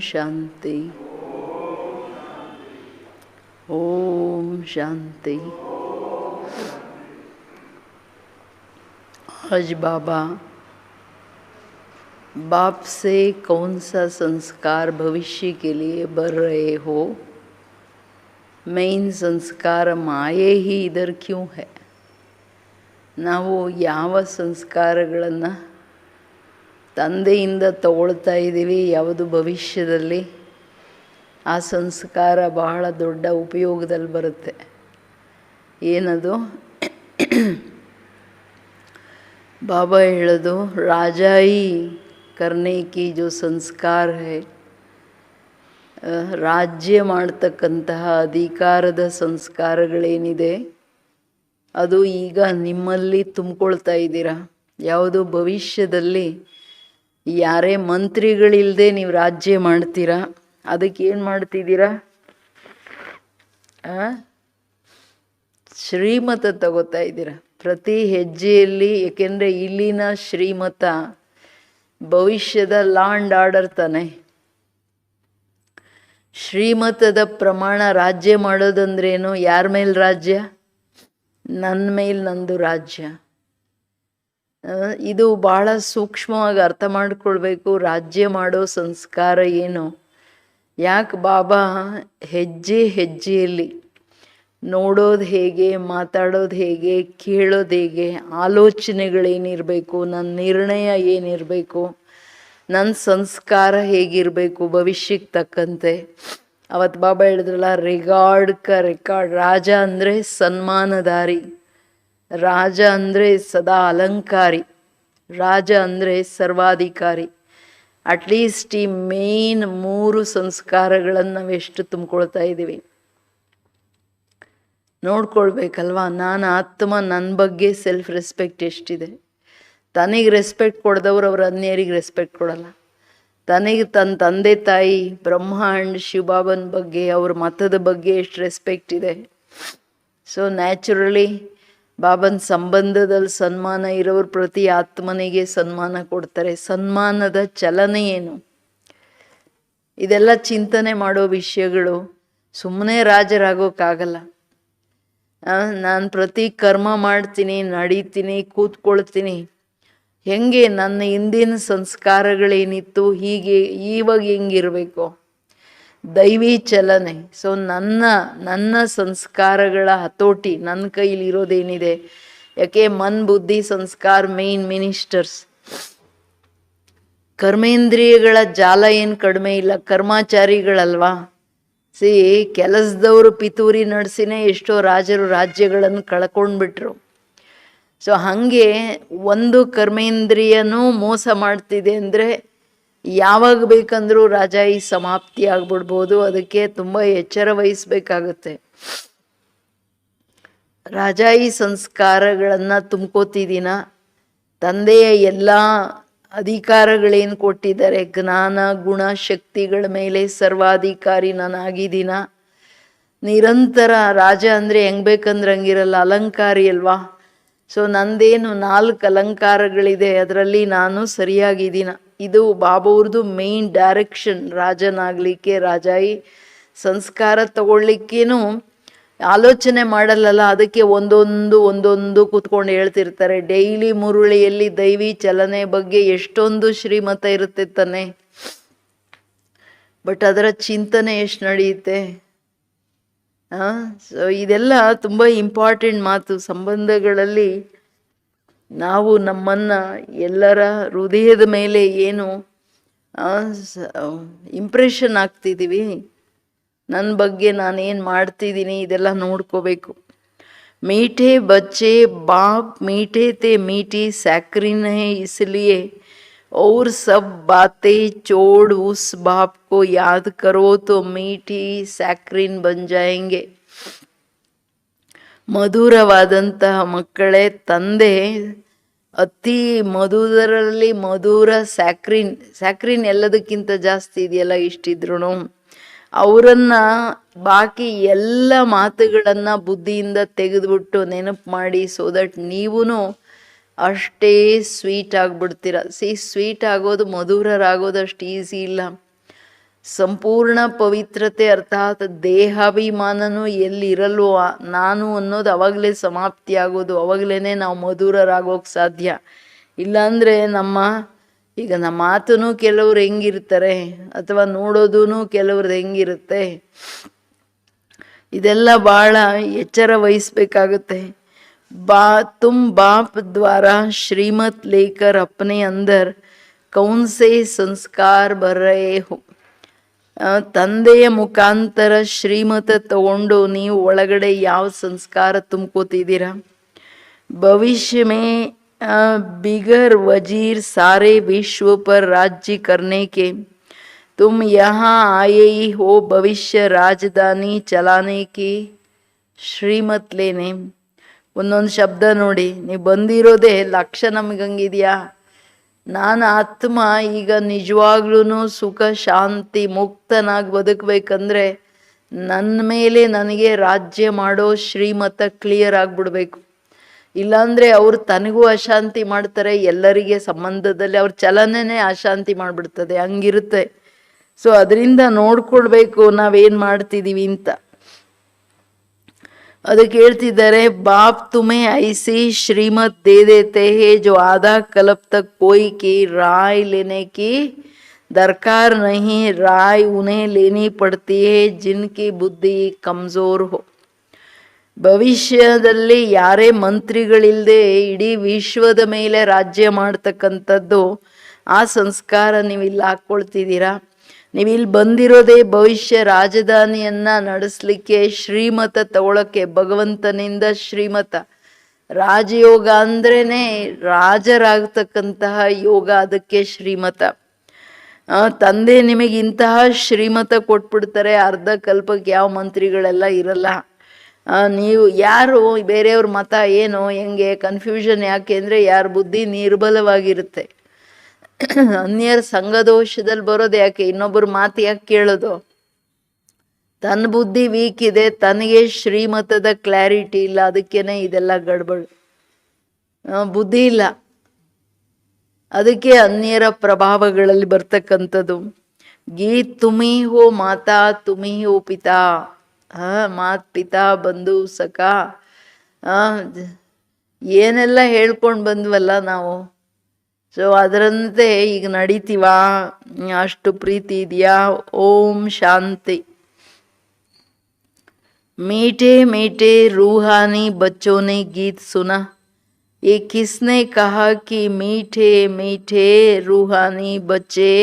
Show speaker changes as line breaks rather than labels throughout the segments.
शांति। ओम शांति। आज बाबा बाप से कौन सा संस्कार भविष्य के लिए बर रहे हो, मेन संस्कार माये ही इधर क्यों है, ನಾವು ಯಾವ ಸಂಸ್ಕಾರಗಳನ್ನು ತಂದೆಯಿಂದ ತಗೊಳ್ತಾ ಇದ್ದೀವಿ, ಯಾವುದು ಭವಿಷ್ಯದಲ್ಲಿ ಆ ಸಂಸ್ಕಾರ ಬಹಳ ದೊಡ್ಡ ಉಪಯೋಗದಲ್ಲಿ ಬರುತ್ತೆ. ಏನದು? ಬಾಬಾ ಹೇಳೋದು, ರಾಜಾಯಿ ಕರ್ನೆ ಕಿ ಜೋ ಸಂಸ್ಕಾರ ಹೈ, ರಾಜ್ಯ ಮಾಡ್ತಕ್ಕಂತಹ ಅಧಿಕಾರದ ಸಂಸ್ಕಾರಗಳೇನಿದೆ ಅದು ಈಗ ನಿಮ್ಮಲ್ಲಿ ತುಂಬಿಕೊಳ್ತಾ ಇದ್ದೀರಾ. ಯಾವುದು ಭವಿಷ್ಯದಲ್ಲಿ ಯಾರೇ ಮಂತ್ರಿಗಳಿಲ್ಲದೆ ನೀವು ರಾಜ್ಯ ಮಾಡ್ತೀರಾ, ಅದಕ್ಕೆ ಏನು ಮಾಡ್ತಿದ್ದೀರಾ? ಶ್ರೀಮತ ತಗೋತಾ ಇದ್ದೀರಾ ಪ್ರತಿ ಹೆಜ್ಜೆಯಲ್ಲಿ. ಏಕೆಂದರೆ ಇಲ್ಲಿನ ಶ್ರೀಮತ ಭವಿಷ್ಯದ ಲಾ ಆ್ಯಂಡ್ ಆರ್ಡರ್ ತಾನೆ. ಶ್ರೀಮತದ ಪ್ರಮಾಣ ರಾಜ್ಯ ಮಾಡೋದಂದ್ರೇನು? ಯಾರ ಮೇಲೆ ರಾಜ್ಯ? ನನ್ನ ಮೇಲೆ ನಂದು ರಾಜ್ಯ. ಇದು ಭಾಳ ಸೂಕ್ಷ್ಮವಾಗಿ ಅರ್ಥ ಮಾಡ್ಕೊಳ್ಬೇಕು. ರಾಜ್ಯ ಮಾಡೋ ಸಂಸ್ಕಾರ ಏನು, ಯಾಕೆ ಬಾಬಾ ಹೆಜ್ಜೆ ಹೆಜ್ಜೆಯಲ್ಲಿ ನೋಡೋದು ಹೇಗೆ, ಮಾತಾಡೋದು ಹೇಗೆ, ಕೇಳೋದು ಹೇಗೆ, ಆಲೋಚನೆಗಳೇನಿರಬೇಕು, ನನ್ನ ನಿರ್ಣಯ ಏನಿರಬೇಕು, ನನ್ನ ಸಂಸ್ಕಾರ ಹೇಗಿರಬೇಕು ಭವಿಷ್ಯಕ್ಕೆ ತಕ್ಕಂತೆ. ಅವತ್ತು ಬಾಬಾ ಹೇಳಿದ್ರಲ್ಲ, ರಿಗಾರ್ಡ್ ಕ ರೆಕಾರ್ಡ್. ರಾಜ ಅಂದರೆ ಸನ್ಮಾನದಾರಿ, ರಾಜ ಅಂದರೆ ಸದಾ ಅಲಂಕಾರಿ, ರಾಜ ಅಂದರೆ ಸರ್ವಾಧಿಕಾರಿ. ಅಟ್ಲೀಸ್ಟ್ ಈ ಮೇನ್ 3 ಸಂಸ್ಕಾರಗಳನ್ನು ನಾವೆಷ್ಟು ತುಂಬಿಕೊಳ್ತಾ ಇದ್ದೀವಿ ನೋಡ್ಕೊಳ್ಬೇಕಲ್ವಾ. ನಾನು ಆತ್ಮ, ನನ್ನ ಬಗ್ಗೆ ಸೆಲ್ಫ್ ರೆಸ್ಪೆಕ್ಟ್ ಎಷ್ಟಿದೆ. ತನಗೆ ರೆಸ್ಪೆಕ್ಟ್ ಕೊಡದವ್ರು ಅವ್ರ ಅನ್ಯರಿಗೆ ರೆಸ್ಪೆಕ್ಟ್ ಕೊಡಲ್ಲ. ತನಗೆ ತನ್ನ ತಂದೆ ತಾಯಿ ಬ್ರಹ್ಮ ಆ್ಯಂಡ್ ಶಿವಬಾಬನ ಬಗ್ಗೆ, ಅವ್ರ ಮತದ ಬಗ್ಗೆ ಎಷ್ಟು ರೆಸ್ಪೆಕ್ಟ್ ಇದೆ. ಸೊ ನ್ಯಾಚುರಲಿ ಬಾಬನ ಸಂಬಂಧದಲ್ಲಿ ಸನ್ಮಾನ ಇರೋರು ಪ್ರತಿ ಆತ್ಮನಿಗೆ ಸನ್ಮಾನ ಕೊಡ್ತಾರೆ. ಸನ್ಮಾನದ ಚಲನೆ ಏನು, ಇದೆಲ್ಲ ಚಿಂತನೆ ಮಾಡೋ ವಿಷಯಗಳು. ಸುಮ್ಮನೆ ರಾಜರಾಗೋಕ್ಕಾಗಲ್ಲ. ನಾನು ಪ್ರತಿ ಕರ್ಮ ಮಾಡ್ತೀನಿ, ನಡೀತೀನಿ, ಕೂತ್ಕೊಳ್ತೀನಿ. ಹೆಂಗೆ ನನ್ನ ಹಿಂದಿನ ಸಂಸ್ಕಾರಗಳೇನಿತ್ತು ಹೀಗೆ ಇವಾಗ ಹೆಂಗಿರಬೇಕು, ದೈವಿ ಚಲನೆ. ಸೊ ನನ್ನ ಸಂಸ್ಕಾರಗಳ ಹತೋಟಿ ನನ್ನ ಕೈಲಿರೋದೇನಿದೆ. ಯಾಕೆ ಮನ್ ಬುದ್ಧಿ ಸಂಸ್ಕಾರ ಮೇನ್ ಮಿನಿಸ್ಟರ್ಸ್. ಕರ್ಮೇಂದ್ರಿಯಗಳ ಜಾಲ ಏನು ಕಡಿಮೆ ಇಲ್ಲ, ಕರ್ಮಾಚಾರಿಗಳಲ್ವಾ. ಕೆಲಸದವರು ಪಿತೂರಿ ನಡೆಸಿನೇ ಎಷ್ಟೋ ರಾಜರು ರಾಜ್ಯಗಳನ್ನು ಕಳ್ಕೊಂಡ್ಬಿಟ್ರು. ಸೊ ಹಾಗೆ ಒಂದು ಕರ್ಮೇಂದ್ರಿಯನೂ ಮೋಸ ಮಾಡ್ತಿದೆ ಅಂದರೆ ಯಾವಾಗ ಬೇಕಂದ್ರೂ ರಾಜಾಯಿ ಸಮಾಪ್ತಿ ಆಗ್ಬಿಡ್ಬೋದು. ಅದಕ್ಕೆ ತುಂಬ ಎಚ್ಚರ ವಹಿಸ್ಬೇಕಾಗತ್ತೆ. ರಾಜಾಯಿ ಸಂಸ್ಕಾರಗಳನ್ನು ತುಂಬ್ಕೋತಿದ್ದೀನ. ತಂದೆಯ ಎಲ್ಲ ಅಧಿಕಾರಗಳೇನು ಕೊಟ್ಟಿದ್ದಾರೆ, ಜ್ಞಾನ ಗುಣ ಶಕ್ತಿಗಳ ಮೇಲೆ ಸರ್ವಾಧಿಕಾರಿ ನಾನಾಗಿದ್ದೀನ. ನಿರಂತರ ರಾಜ ಅಂದರೆ ಹೆಂಗೆ ಬೇಕಂದ್ರೆ ಹಂಗಿರಲ್ಲ, ಅಲಂಕಾರಿ ಅಲ್ವಾ. ಸೊ ನಂದೇನು 4 ಅಲಂಕಾರಗಳಿದೆ, ಅದರಲ್ಲಿ ನಾನು ಸರಿಯಾಗಿದ್ದೀನ. ಇದು ಬಾಬಾವ್ರದ್ದು ಮೇನ್ ಡೈರೆಕ್ಷನ್. ರಾಜನಾಗಲಿಕ್ಕೆ, ರಾಜಾಯಿ ಸಂಸ್ಕಾರ ತಗೊಳ್ಲಿಕ್ಕೇನು ಆಲೋಚನೆ ಮಾಡಲ್ಲಲ್ಲ. ಅದಕ್ಕೆ ಒಂದೊಂದು ಕೂತ್ಕೊಂಡು ಹೇಳ್ತಿರ್ತಾರೆ. ಡೈಲಿ ಮುರುಳಿಯಲ್ಲಿ ದೈವಿ ಚಲನೆ ಬಗ್ಗೆ ಎಷ್ಟೊಂದು ಶ್ರೀಮತ ಇರುತ್ತೆ ತಾನೆ. ಬಟ್ ಅದರ ಚಿಂತನೆ ಎಷ್ಟು ನಡೆಯುತ್ತೆ. ಸೊ ಇದೆಲ್ಲ ತುಂಬ ಇಂಪಾರ್ಟೆಂಟ್ ಮಾತು. ಸಂಬಂಧಗಳಲ್ಲಿ ನಾವು ನಮ್ಮನ್ನು ಎಲ್ಲರ ಹೃದಯದ ಮೇಲೆ ಏನು ಇಂಪ್ರೆಷನ್ ಆಗ್ತಿದ್ದೀವಿ, ನನ್ನ ಬಗ್ಗೆ ನಾನೇನು ಮಾಡ್ತಿದ್ದೀನಿ, ಇದೆಲ್ಲ ನೋಡ್ಕೋಬೇಕು. ಮೀಠೆ ಬಚ್ಚೆ ಬಾಪ್ ಮೀಠೆ ತೆ ಮೀಠಿ ಸ್ಯಾಕ್ರಿನ್ ಹೈ, इसलिए और सब बातें छोड़ उस बाप को याद करो तो मीठी ಸ್ಯಾಕ್ರಿನ್ ಬನ್ ಜಾಯೆಂಗೆ. ಮಧುರವಾದಂತಹ ಮಕ್ಕಳೇ, ತಂದೆ ಅತಿ ಮಧುರರಲ್ಲಿ ಮಧುರ ಸ್ಯಾಕ್ರಿನ್ ಎಲ್ಲದಕ್ಕಿಂತ ಜಾಸ್ತಿ ಇದೆಯಲ್ಲ. ಇಷ್ಟಿದ್ರು ಅವರನ್ನು ಬಾಕಿ ಎಲ್ಲ ಮಾತುಗಳನ್ನು ಬುದ್ಧಿಯಿಂದ ತೆಗೆದುಬಿಟ್ಟು ನೆನಪು ಮಾಡಿ, ಸೋ ದಟ್ ನೀವೂ ಅಷ್ಟೇ ಸ್ವೀಟ್ ಆಗಿಬಿಡ್ತೀರ. ಸ್ವೀಟ್ ಆಗೋದು, ಮಧುರರಾಗೋದು ಅಷ್ಟು ಈಸಿ ಇಲ್ಲ. ಸಂಪೂರ್ಣ ಪವಿತ್ರತೆ ಅರ್ಥಾತ್ ದೇಹಾಭಿಮಾನನೂ ಎಲ್ಲಿರಲ್ವೋ ನಾನು ಅನ್ನೋದು ಅವಾಗಲೇ ಸಮಾಪ್ತಿ ಆಗೋದು. ಅವಾಗಲೇ ನಾವು ಮಧುರರಾಗೋಕ್ಕೆ ಸಾಧ್ಯ. ಇಲ್ಲಾಂದರೆ ಈಗ ನಮ್ಮ ಮಾತೂ ಕೆಲವ್ರು ಹೆಂಗಿರ್ತಾರೆ ಅಥವಾ ನೋಡೋದೂ ಕೆಲವ್ರದ್ದು ಹೆಂಗಿರುತ್ತೆ, ಇದೆಲ್ಲ ಭಾಳ ಎಚ್ಚರ ವಹಿಸ್ಬೇಕಾಗುತ್ತೆ. तुम बाप द्वारा श्रीमत लेकर अपने अंदर कौन से संस्कार भर रहे हो. ತಂದೆಯ ಮುಖಾಂತರ ಶ್ರೀಮತ ತಗೊಂಡು ನೀವು ಒಳಗಡೆ ಯಾವ ಸಂಸ್ಕಾರ ತುಂಬ್ಕೋತಿದ್ದೀರಾ. ಭವಿಷ್ಯ ಮೇ बिगर वजीर सारे विश्व पर राज्य करने के तुम यहाँ आए ही हो. भविष्य राजधानी चलाने की ಶ್ರೀಮತ್ ಲೇನೆ. ಒಂದೊಂದು ಶಬ್ದ ನೋಡಿ, ನೀವು ಬಂದಿರೋದೇ ಲಕ್ಷ್ಯ ನಮಗಂಗಿದೆಯಾ. ನಾನು ಆತ್ಮ ಈಗ ನಿಜವಾಗ್ಲೂ ಸುಖ ಶಾಂತಿ ಮುಕ್ತನಾಗಿ ಬದುಕಬೇಕಂದ್ರೆ ನನ್ನ ಮೇಲೆ ನನಗೆ ರಾಜ್ಯ ಮಾಡೋ ಶ್ರೀಮತ ಕ್ಲಿಯರ್ ಆಗಿಬಿಡ್ಬೇಕು. ಇಲ್ಲಾಂದರೆ ಅವರು ತನಗೂ ಅಶಾಂತಿ ಮಾಡ್ತಾರೆ, ಎಲ್ಲರಿಗೆ ಸಂಬಂಧದಲ್ಲಿ ಅವ್ರ ಚಲನೆನೇ ಅಶಾಂತಿ ಮಾಡಿಬಿಡ್ತದೆ, ಹಂಗಿರುತ್ತೆ. ಸೊ ಅದರಿಂದ ನೋಡ್ಕೊಳ್ಬೇಕು ನಾವೇನು ಮಾಡ್ತಿದ್ದೀವಿ ಅಂತ. ಅದಕ್ಕೆ ಹೇಳ್ತಿದ್ದಾರೆ, ಬಾಪ್ ತುಮೆ ಐಸಿ ಶ್ರೀಮತ್ ದೇ ದೇತೆ ಹೇ ಜೋ ಆಧಾ ಕಲ್ಪ್ ತಕ್ ಕೋಯಿ ಕಿ ರಾಯ್ ಲೇನೆ ಕಿ ದರ್ಕಾರ ನಹಿ. ರಾಯ್ ಉನ್ಹೇ ಲೇನಿ ಪಡ್ತಿ ಹೇ ಜಿನ್ಕಿ ಬುದ್ಧಿ ಕಮ್ಜೋರ್ ಹೋ. ಭವಿಷ್ಯದಲ್ಲಿ ಯಾರೇ ಮಂತ್ರಿಗಳಿಲ್ಲದೆ ಇಡೀ ವಿಶ್ವದ ಮೇಲೆ ರಾಜ್ಯ ಮಾಡ್ತಕ್ಕಂಥದ್ದು ಆ ಸಂಸ್ಕಾರ ನೀವಿಲ್ಲಿ ಹಾಕ್ಕೊಳ್ತಿದ್ದೀರಾ. ನೀವಿಲ್ಲಿ ಬಂದಿರೋದೇ ಭವಿಷ್ಯ ರಾಜಧಾನಿಯನ್ನ ನಡೆಸಲಿಕ್ಕೆ, ಶ್ರೀಮತ ತಗೊಳಕ್ಕೆ, ಭಗವಂತನಿಂದ ಶ್ರೀಮತ. ರಾಜಯೋಗ ಅಂದ್ರೇನೆ ರಾಜರಾಗತಕ್ಕಂತಹ ಯೋಗ, ಅದಕ್ಕೆ ಶ್ರೀಮತ. ತಂದೆ ನಿಮಗೆ ಇಂತಹ ಶ್ರೀಮತ ಕೊಟ್ಬಿಡ್ತಾರೆ, ಅರ್ಧ ಕಲ್ಪಕ್ಕೆ ಯಾವ ಮಂತ್ರಿಗಳೆಲ್ಲ ಇರಲ್ಲ. ನೀವು ಯಾರು ಬೇರೆಯವ್ರ ಮತ ಏನೋ ಹೆಂಗೆ ಕನ್ಫ್ಯೂಷನ್ ಯಾಕೆ ಅಂದರೆ ಯಾರ ಬುದ್ಧಿ ನಿರ್ಬಲವಾಗಿರುತ್ತೆ. ಅನ್ಯರ ಸಂಘದೋಷದಲ್ಲಿ ಬರೋದು ಯಾಕೆ, ಇನ್ನೊಬ್ಬರ ಮಾತು ಯಾಕೆ ಕೇಳೋದು. ತನ್ನ ಬುದ್ಧಿ ವೀಕ್ ಇದೆ, ತನಗೆ ಶ್ರೀಮತದ ಕ್ಲಾರಿಟಿ ಇಲ್ಲ, ಅದಕ್ಕೇನೆ ಇದೆಲ್ಲ ಗಡ್ಬಡ್. ಬುದ್ಧಿ ಇಲ್ಲ, ಅದಕ್ಕೆ ಅನ್ಯರ ಪ್ರಭಾವಗಳಲ್ಲಿ ಬರ್ತಕ್ಕಂಥದ್ದು. ಗೀತ್ ತುಮಿ ಹೋ ಮಾತಾ ತುಮಿ ಹೋ ಪಿತಾ. ಮಾತ್ ಪಿತಾ ಬಂಧು ಸಖ ಏನೆಲ್ಲ ಹೇಳ್ಕೊಂಡು ಬಂದ್ವಲ್ಲ ನಾವು. ಸೊ ಅದರಂತೆ ಈಗ ನಡೀತೀವಾ, ಅಷ್ಟು ಪ್ರೀತಿ ಇದೆಯಾ. ಓಂ ಶಾಂತಿ. मीठे मीठे रूहानी बच्चों ने गीत सुना. ये किसने कहा कि मीठे मीठे रूहानी बच्चे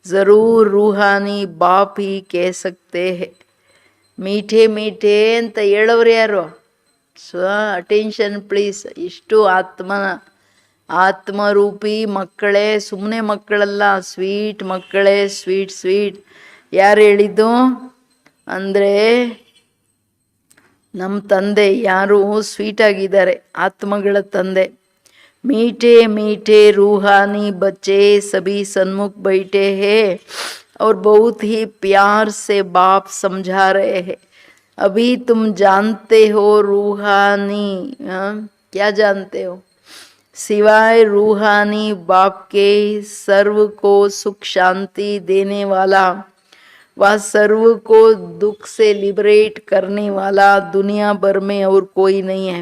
ज़रूर रूहानी बाप ही कह सकते हैं. मीठे मीठे ಅಂತ ಹೇಳೋರು ಯಾರು? So attention please. ಇಷ್ಟು ಆತ್ಮರೂಪಿ ಮಕ್ಕಳೇ, ಸುಮ್ಮನೆ ಮಕ್ಕಳಲ್ಲ, ಸ್ವೀಟ್ ಮಕ್ಕಳೇ, ಸ್ವೀಟ್ ಸ್ವೀಟ್. ಯಾರು ಹೇಳಿದ್ದು ಅಂದರೆ ನಮ್ಮ ತಂದೆ ಯಾರು ಸ್ವೀಟ್ ಆಗಿದ್ದಾರೆ, ಆತ್ಮಗಳ ತಂದೆ. मीठे मीठे रूहानी बच्चे सभी सन्मुख बैठे हैं और बहुत ही प्यार से बाप समझा रहे हैं. अभी तुम जानते हो रूहानी, क्या जानते हो? सिवाय रूहानी बाप के सर्व को सुख शांति देने वाला, वह सर्व को दुख से लिबरेट करने वाला दुनिया भर में और कोई नहीं है.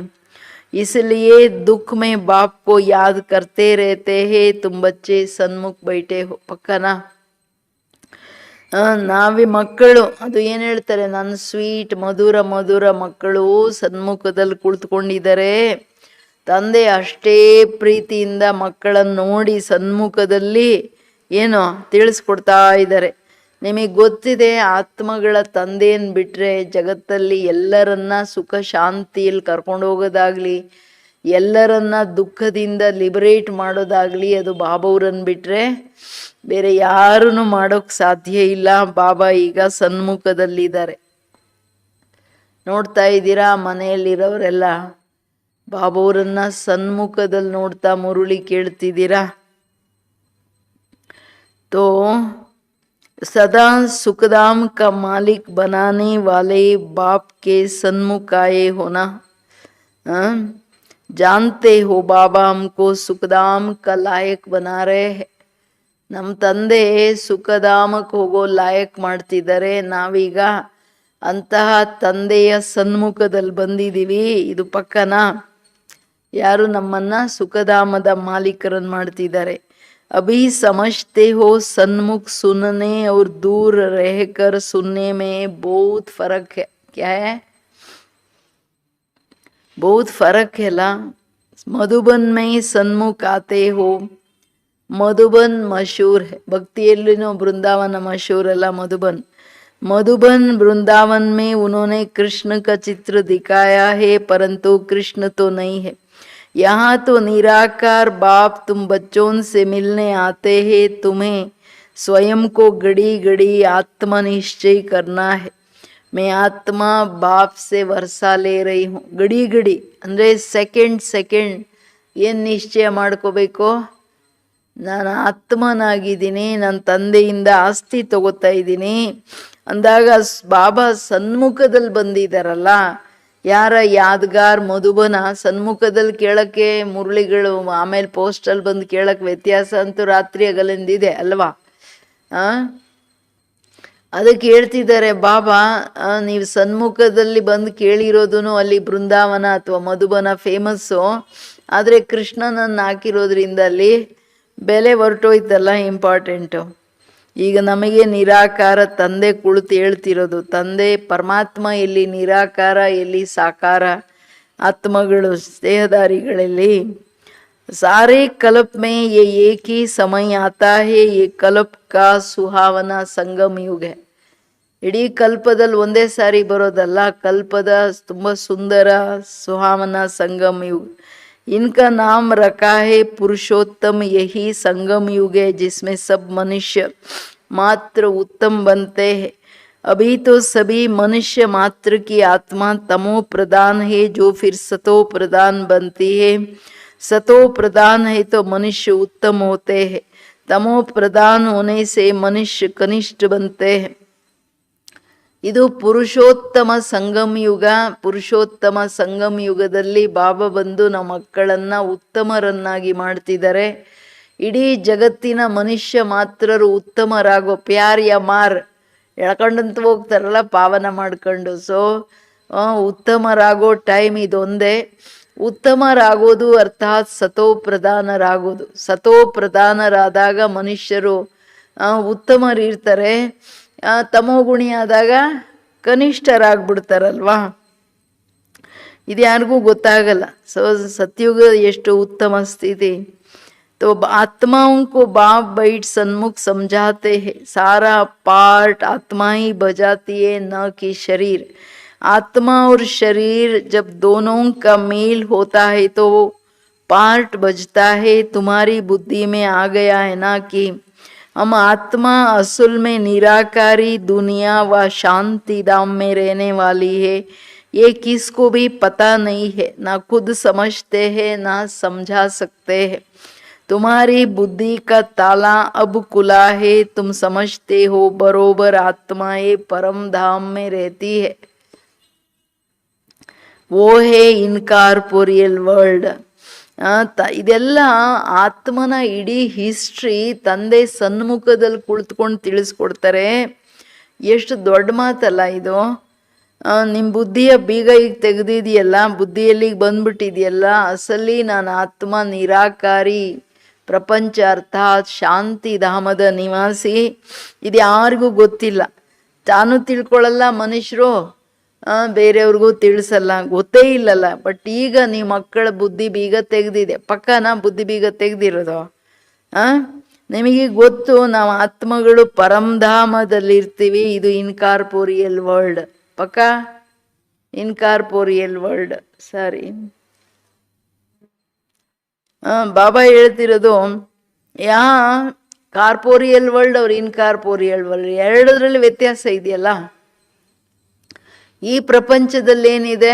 इसलिए दुख में बाप को याद करते रहते हैं. तुम बच्चे सन्मुख बैठे हो. ಪಕ್ಕನಾ? ನಾವೇ ಮಕ್ಕಳು, ಅದು ಏನು ಹೇಳ್ತಾರೆ, ನನ್ನ ಸ್ವೀಟ್ ಮಧುರ ಮಧುರ ಮಕ್ಕಳು ಸನ್ಮುಖದಲ್ಲಿ ಕುಳಿತುಕೊಂಡಿದ್ದಾರೆ. ತಂದೆ ಅಷ್ಟೇ ಪ್ರೀತಿಯಿಂದ ಮಕ್ಕಳನ್ನು ನೋಡಿ ಸನ್ಮುಖದಲ್ಲಿ ಏನು ತಿಳಿಸ್ಕೊಡ್ತಾ ಇದ್ದಾರೆ. ನಿಮಗೆ ಗೊತ್ತಿದೆ, ಆತ್ಮಗಳ ತಂದೆಯನ್ನು ಬಿಟ್ಟರೆ ಜಗತ್ತಲ್ಲಿ ಎಲ್ಲರನ್ನ ಸುಖ ಶಾಂತಿಯಲ್ಲಿ ಕರ್ಕೊಂಡು ಹೋಗೋದಾಗಲಿ, ಎಲ್ಲರನ್ನ ದುಃಖದಿಂದ ಲಿಬರೇಟ್ ಮಾಡೋದಾಗಲಿ, ಅದು ಬಾಬಾವ್ರನ್ನ ಬಿಟ್ಟರೆ ಬೇರೆ ಯಾರೂ ಮಾಡೋಕ್ಕೆ ಸಾಧ್ಯ ಇಲ್ಲ. ಬಾಬಾ ಈಗ ಸನ್ಮುಖದಲ್ಲಿದ್ದಾರೆ. ನೋಡ್ತಾ ಇದ್ದೀರಾ, ಮನೆಯಲ್ಲಿರೋರೆಲ್ಲ ಬಾಬಾವ್ರನ್ನ ಸನ್ಮುಖದಲ್ಲಿ ನೋಡ್ತಾ ಮುರುಳಿ ಕೇಳ್ತಿದ್ದೀರಾ. तो सदा सुखदाम का मालिक बनाने वाले बाप के सन्मुख आए होना. जानते हो बाबा हमको सुखदाम का लायक बना रहे हैं. ನಮ್ಮ ತಂದೆ ಸುಖಧಾಮಕ್ಕೆ ಹೋಗೋ ಲಾಯಕ್ ಮಾಡ್ತಿದ್ದಾರೆ. ನಾವೀಗ ಅಂತಹ ತಂದೆಯ ಸನ್ಮುಖದಲ್ಲಿ ಬಂದಿದ್ದೀವಿ. ಇದು ಪಕ್ಕನಾ? ಯಾರು ನಮ್ಮನ್ನ ಸುಖಧಾಮದ ಮಾಲೀಕರನ್ನು ಮಾಡ್ತಿದ್ದಾರೆ. अभी समझते हो सन्मुख सुनने और दूर रहकर सुनने में बहुत फर्क है. क्या है? बहुत फर्क है ला. मधुबन में सन्मुख आते हो. मधुबन मशहूर है. भक्तियल्लिनो वृंदावन मशहूर है ला मधुबन. मधुबन वृंदावन में उन्होंने कृष्ण का चित्र दिखाया है, परंतु कृष्ण तो नहीं है. यहाँ तो निराकार बाप तुम बच्चों से मिलने आते हैं. तुम्हें स्वयं को घड़ी घड़ी आत्मनिश्चय करना है. मैं आत्मा बाप से वर्षा ले रही हूँ. घड़ी घड़ी ಅಂದರೆ ಸೆಕೆಂಡ್ ಏನು ನಿಶ್ಚಯ ಮಾಡ್ಕೋಬೇಕು? ನಾನು ಆತ್ಮನಾಗಿದ್ದೀನಿ, ನನ್ನ ತಂದೆಯಿಂದ ಆಸ್ತಿ ತಗೋತಾ ಇದ್ದೀನಿ ಅಂದಾಗ ಬಾಬಾ ಸನ್ಮುಖದಲ್ಲಿ ಬಂದಿದ್ದಾರಲ್ಲ. ಯಾರ ಯಾದಗಾರ್ ಮಧುಬನ ಸನ್ಮುಖದಲ್ಲಿ ಕೇಳಕ್ಕೆ ಮುರಳಿಗಳು ಆಮೇಲೆ ಪೋಸ್ಟಲ್ಲಿ ಬಂದು ಕೇಳಕ್ಕೆ ವ್ಯತ್ಯಾಸ ಅಂತೂ ರಾತ್ರಿ ಹಗಲಿಂದಿದೆ ಅಲ್ವಾ? ಅದಕ್ಕೆ ಹೇಳ್ತಿದ್ದಾರೆ ಬಾಬಾ, ನೀವು ಸನ್ಮುಖದಲ್ಲಿ ಬಂದು ಕೇಳಿರೋದು ಅಲ್ಲಿ ಬೃಂದಾವನ ಅಥವಾ ಮಧುಬನ ಫೇಮಸ್ಸು. ಆದರೆ ಕೃಷ್ಣನನ್ನು ಹಾಕಿರೋದ್ರಿಂದ ಅಲ್ಲಿ ಬೆಲೆ ಹೊರಟೋಯ್ತಲ್ಲ, ಇಂಪಾರ್ಟೆಂಟು. ಈಗ ನಮಗೆ ನಿರಾಕಾರ ತಂದೆ ಕುಳಿತು ಹೇಳ್ತಿರೋದು. ತಂದೆ ಪರಮಾತ್ಮ ಎಲ್ಲಿ ನಿರಾಕಾರ, ಎಲ್ಲಿ ಸಾಕಾರ ಆತ್ಮಗಳು ದೇಹಧಾರಿಗಳಲ್ಲಿ. सारे कल्प में ये एक ही समय आता है. ये कल्प का सुहावना संगम युग है. ಇಡೀ ಕಲ್ಪದಲ್ಲಿ ಒಂದೇ ಸಾರಿ ಬರೋದಲ್ಲ, ಕಲ್ಪದ ತುಂಬ ಸುಂದರ ಸುಹಾವನ ಸಂಗಮ ಯುಗ. इनका नाम रखा है पुरुषोत्तम. यही संगम युग है जिसमें सब मनुष्य मात्र उत्तम बनते हैं. अभी तो सभी मनुष्य मात्र की आत्मा तमो प्रधान है, जो फिर सतो प्रधान बनती है. सतो प्रधान है तो मनुष्य उत्तम होते हैं. तमो प्रधान होने से मनुष्य कनिष्ठ बनते हैं. ಇದು ಪುರುಷೋತ್ತಮ ಸಂಗಮ ಯುಗ. ಪುರುಷೋತ್ತಮ ಸಂಗಮ ಯುಗದಲ್ಲಿ ಬಾಬಾ ಬಂದು ನಮ್ಮ ಮಕ್ಕಳನ್ನು ಉತ್ತಮರನ್ನಾಗಿ ಮಾಡ್ತಿದ್ದಾರೆ. ಇಡೀ ಜಗತ್ತಿನ ಮನುಷ್ಯ ಮಾತ್ರರು ಉತ್ತಮರಾಗೋ ಪ್ಯಾರ್ ಯ ಮಾರ್ ಎಳ್ಕೊಂಡಂತ ಹೋಗ್ತಾರಲ್ಲ ಪಾವನ ಮಾಡ್ಕೊಂಡು. ಸೊ ಉತ್ತಮರಾಗೋ ಟೈಮ್ ಇದೊಂದೇ. ಉತ್ತಮರಾಗೋದು ಅರ್ಥಾತ್ ಸತೋ ಪ್ರಧಾನರಾಗೋದು. ಸತೋ ಪ್ರಧಾನರಾದಾಗ ಮನುಷ್ಯರು ಉತ್ತಮರಿರ್ತಾರೆ, ತಮೋಗುಣಿ ಆದಾಗ ಕನಿಷ್ಠರಾಗ್ಬಿಡ್ತಾರಲ್ವಾ. ಇದು ಯಾರಿಗೂ ಗೊತ್ತಾಗಲ್ಲ. ಸತ್ಯುಗ ಎಷ್ಟು ಉತ್ತಮ ಸ್ಥಿತಿ. तो आत्माओं को बाप बैठ सन्मुख समझाते हैं. सारा पार्ट आत्मा ही बजाती है, न कि शरीर. आत्मा और शरीर जब दोनों का मेल होता है तो पार्ट बजता है. तुम्हारी बुद्धि में आ गया है ना कि हम आत्मा असल में निराकारी दुनिया व शांति धाम में रहने वाली है. ये किसको भी पता नहीं है, ना खुद समझते हैं ना समझा सकते हैं. तुम्हारी बुद्धि का ताला अब खुला है. तुम समझते हो बरोबर आत्माएं परम धाम में रहती है. वो है इनकार्पोरियल वर्ल्ड. ಇದೆಲ್ಲ ಆತ್ಮನ ಇಡೀ ಹಿಸ್ಟ್ರಿ ತಂದೆ ಸನ್ಮುಖದಲ್ಲಿ ಕುಳಿತುಕೊಂಡು ತಿಳಿಸ್ಕೊಡ್ತಾರೆ. ಎಷ್ಟು ದೊಡ್ಡ ಮಾತಲ್ಲ ಇದು. ನಿಮ್ಮ ಬುದ್ಧಿಯ ಬೀಗ ಈಗ ತೆಗೆದಿದೆಯಲ್ಲ, ಬುದ್ಧಿಯಲ್ಲಿಗೆ ಬಂದ್ಬಿಟ್ಟಿದೆಯಲ್ಲ. ಅಸಲಿ ನಾನು ಆತ್ಮ ನಿರಾಕಾರಿ ಪ್ರಪಂಚ ಅರ್ಥಾತ್ ಶಾಂತಿ ಧಾಮದ ನಿವಾಸಿ. ಇದು ಯಾರಿಗೂ ಗೊತ್ತಿಲ್ಲ. ತಾನು ತಿಳ್ಕೊಳ್ಳಲ್ಲ ಮನುಷ್ಯರು, ಬೇರೆಯವ್ರಿಗೂ ತಿಳಿಸಲ್ಲ, ಗೊತ್ತೇ ಇಲ್ಲಲ್ಲ. ಬಟ್ ಈಗ ನೀವು ಮಕ್ಕಳ ಬುದ್ಧಿ ಬೀಗ ತೆಗೆದಿದೆ. ಪಕ್ಕನಾ ಬುದ್ಧಿ ಬೀಗ ತೆಗೆದಿರೋದು? ನಿಮಗೆ ಗೊತ್ತು ನಾವು ಆತ್ಮಗಳು ಪರಂಧಾಮದಲ್ಲಿರ್ತೀವಿ. ಇದು ಇನ್ಕಾರ್ಪೋರಿಯಲ್ ವರ್ಲ್ಡ್. ಪಕ್ಕ ಇನ್ಕಾರ್ಪೋರಿಯಲ್ ವರ್ಲ್ಡ್. ಸರಿ, ಬಾಬಾ ಹೇಳ್ತಿರೋದು ಕಾರ್ಪೋರಿಯಲ್ ವರ್ಲ್ಡ್ ಅವ್ರ ಇನ್ಕಾರ್ಪೋರಿಯಲ್ ವರ್ಲ್ಡ್ ಎರಡರಲ್ಲಿ ವ್ಯತ್ಯಾಸ ಇದೆಯಲ್ಲ. ಈ ಪ್ರಪಂಚದಲ್ಲಿ ಏನಿದೆ?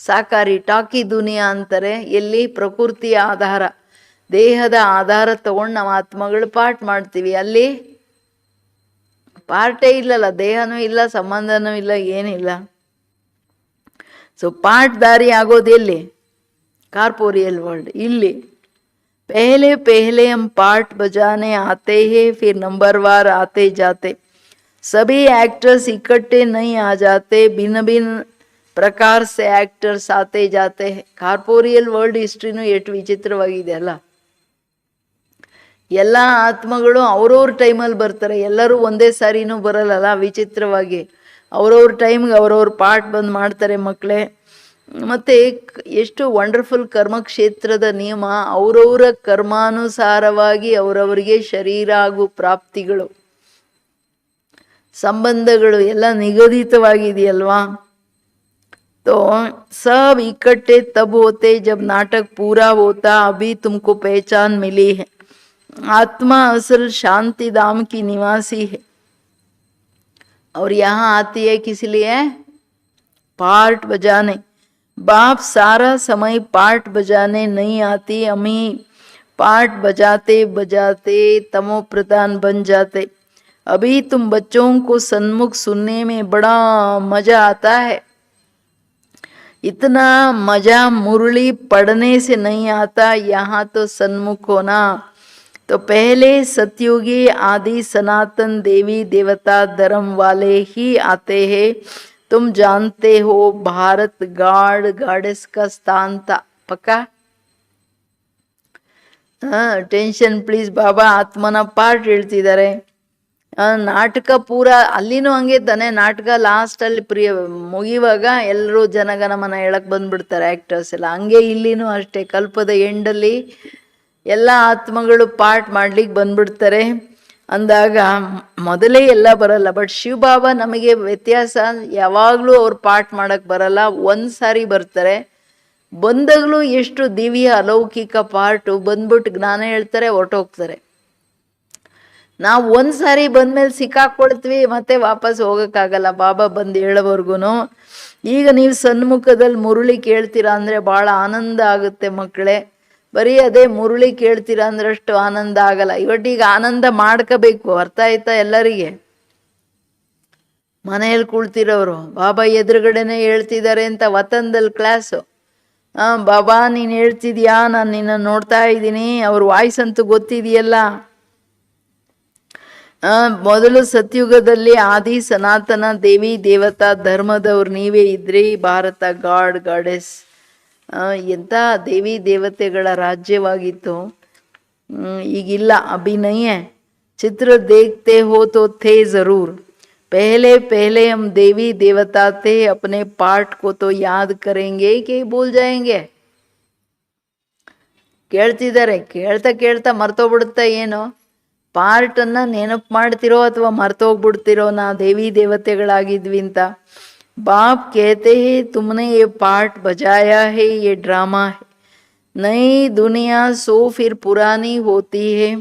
ಸಾಕಾರಿ ಟಾಕಿ ದುನಿಯಾ ಅಂತಾರೆ. ಎಲ್ಲಿ ಪ್ರಕೃತಿಯ ಆಧಾರ, ದೇಹದ ಆಧಾರ ತಗೊಂಡು ನಾವು ಆತ್ಮಗಳು ಪಾಠ ಮಾಡ್ತೀವಿ. ಅಲ್ಲಿ ಪಾರ್ಟೇ ಇಲ್ಲಲ್ಲ, ದೇಹನೂ ಇಲ್ಲ, ಸಂಬಂಧನೂ ಇಲ್ಲ, ಏನಿಲ್ಲ. ಸೊ ಪಾಠದಾರಿ ಆಗೋದೆಲ್ಲಿ? Corporeal world. ಇಲ್ಲಿ पहले पहले हम पार्ट बजाने आते हैं, फिर नंबरवार आते जाते। सभी एक्टर्स इकट्ठे नहीं आ जाते, भिन्न भिन्न प्रकार से एक्टर्स आते जाते हैं। ಕಾರ್ಪೋರಿಯಲ್ ವರ್ಲ್ಡ್ ಹಿಸ್ಟ್ರಿನೂ ಎಷ್ಟು ವಿಚಿತ್ರವಾಗಿದೆ ಅಲ್ಲ. ಎಲ್ಲ ಆತ್ಮಗಳು ಅವ್ರವ್ರ ಟೈಮಲ್ಲಿ ಬರ್ತಾರೆ, ಎಲ್ಲರೂ ಒಂದೇ ಸಾರಿನೂ ಬರಲ್ಲಲ್ಲ, ವಿಚಿತ್ರವಾಗಿ ಅವ್ರವ್ರ ಟೈಮ್ಗೆ ಅವ್ರವ್ರ ಪಾರ್ಟ್ ಬಂದು ಮಾಡ್ತಾರೆ ಮಕ್ಕಳೇ. ಮತ್ತು ಎಷ್ಟು ವಂಡರ್ಫುಲ್ ಕರ್ಮಕ್ಷೇತ್ರದ ನಿಯಮ, ಅವರವರ ಕರ್ಮಾನುಸಾರವಾಗಿ ಅವರವರಿಗೆ ಶರೀರ ಹಾಗೂ ಪ್ರಾಪ್ತಿಗಳು ಸಂಬಂಧಗಳು ಎಲ್ಲ ನಿಗದಿತವಾಗಿದೆಯಲ್ವಾ. तो सब इकट्ठे तब होते जब नाटक पूरा होता। अभी तुमको पहचान मिली है, आत्मा असल शांति धाम की निवासी है और यहाँ आती है किस लिए? पार्ट बजाने। बाप सारा समय पार्ट बजाने नहीं आती, हम ही पार्ट बजाते बजाते तमो प्रधान बन जाते। अभी तुम बच्चों को सन्मुख सुनने में बड़ा मजा आता है, इतना मजा मुरली पढ़ने से नहीं आता, यहाँ तो सन्मुख होना। तो पहले सतयुगी आदि सनातन देवी देवता धर्म वाले ही आते हैं। तुम जानते हो भारत गॉड गॉडेस का स्थान था, पक्का? Tension please. ಬಾಬಾ ಆತ್ಮನ ಪಾರ್ಟ್ ಹೇಳ್ತಿದ್ದಾರೆ. ನಾಟಕ ಪೂರ ಅಲ್ಲಿನೂ ಹಂಗೆ ತಾನೆ, ನಾಟಕ ಲಾಸ್ಟಲ್ಲಿ ಮುಗಿಯುವಾಗ ಎಲ್ಲರೂ ಜನಗಣಮನ ಹೇಳಕ್ ಬಂದ್ಬಿಡ್ತಾರೆ ಆ್ಯಕ್ಟರ್ಸ್ ಎಲ್ಲ. ಹಂಗೆ ಇಲ್ಲಿನೂ ಅಷ್ಟೇ, ಕಲ್ಪದ ಎಂಡಲ್ಲಿ ಎಲ್ಲ ಆತ್ಮಗಳು ಪಾರ್ಟ್ ಮಾಡ್ಲಿಕ್ಕೆ ಬಂದ್ಬಿಡ್ತಾರೆ. ಅಂದಾಗ ಮೊದಲೇ ಎಲ್ಲ ಬರಲ್ಲ. ಬಟ್ ಶಿವಬಾಬಾ ನಮಗೆ ವ್ಯತ್ಯಾಸ, ಯಾವಾಗಲೂ ಅವ್ರು ಪಾರ್ಟ್ ಮಾಡಕ್ಕೆ ಬರಲ್ಲ, ಒಂದು ಸಾರಿ ಬರ್ತಾರೆ. ಬಂದಾಗಲೂ ಎಷ್ಟು ದಿವ್ಯ ಅಲೌಕಿಕ ಪಾರ್ಟು, ಬಂದ್ಬಿಟ್ಟು ಜ್ಞಾನ ಹೇಳ್ತಾರೆ, ಹೊರಟೋಗ್ತಾರೆ. ನಾವು ಒಂದು ಸಾರಿ ಬಂದಮೇಲೆ ಸಿಕ್ಕಾಕೊಳ್ತೀವಿ, ಮತ್ತೆ ವಾಪಸ್ ಹೋಗೋಕ್ಕಾಗಲ್ಲ ಬಾಬಾ ಬಂದು ಹೇಳೋವರೆಗೂ. ಈಗ ನೀವು ಸನ್ಮುಖದಲ್ಲಿ ಮುರುಳಿ ಕೇಳ್ತೀರಾ ಅಂದರೆ ಭಾಳ ಆನಂದ ಆಗುತ್ತೆ ಮಕ್ಕಳೇ. ಬರೀ ಅದೇ ಮುರುಳಿ ಕೇಳ್ತೀರಾ ಅಂದ್ರೆ ಅಷ್ಟು ಆನಂದ ಆಗಲ್ಲ. ಇವಟ್ಟೀಗ ಆನಂದ ಮಾಡ್ಕೋಬೇಕು, ಅರ್ಥ ಆಯ್ತಾ ಎಲ್ಲರಿಗೆ? ಮನೆಯಲ್ಲಿ ಕುಳ್ತಿರೋರು ಬಾಬಾ ಎದುರುಗಡೆನೆ ಹೇಳ್ತಿದ್ದಾರೆ ಅಂತ ವತನದಲ್ಲಿ ಕ್ಲಾಸು. ಬಾಬಾ ನೀನು ಹೇಳ್ತಿದ್ಯಾ, ನಾನು ನಿನ್ನ ನೋಡ್ತಾ ಇದ್ದೀನಿ, ಅವ್ರ ವಾಯ್ಸ್ ಅಂತೂ ಗೊತ್ತಿದೆಯಲ್ಲ. ಮೊದಲು ಸತ್ಯುಗದಲ್ಲಿ ಆದಿ ಸನಾತನ ದೇವಿ ದೇವತಾ ಧರ್ಮದವ್ರು ನೀವೇ ಇದ್ರಿ. ಭಾರತ ಗಾಡ್ ಗಾಡೆಸ್ ಎಂಥ ದೇವಿ ದೇವತೆಗಳ ರಾಜ್ಯವಾಗಿತ್ತು. ಈಗಿಲ್ಲ. ಅಭಿನಯ ಚಿತ್ರ ದೇಖ್ತೆ ಹೋ ತೋ ಥೇ ಜರೂರ್. पहले पहले हम देवी देवता थे, अपने पार्ट को तो याद करेंगे कि भूल जाएंगे. ಕೇಳ್ತಿದ್ದಾರೆ, ಕೇಳ್ತಾ ಕೇಳ್ತಾ ಮರ್ತೋಗ್ಬಿಡುತ್ತಾ ಏನೋ? ಪಾರ್ಟನ್ನು ನೆನಪು ಮಾಡ್ತಿರೋ ಅಥವಾ ಮರ್ತೋಗ್ಬಿಡ್ತಿರೋ ನಾ ದೇವಿ ದೇವತೆಗಳಾಗಿದ್ವಿ ಅಂತ. बाप कहते हैं तुमने ये पार्ट बजाया है, ये ड्रामा है. नई दुनिया सो फिर पुरानी होती है.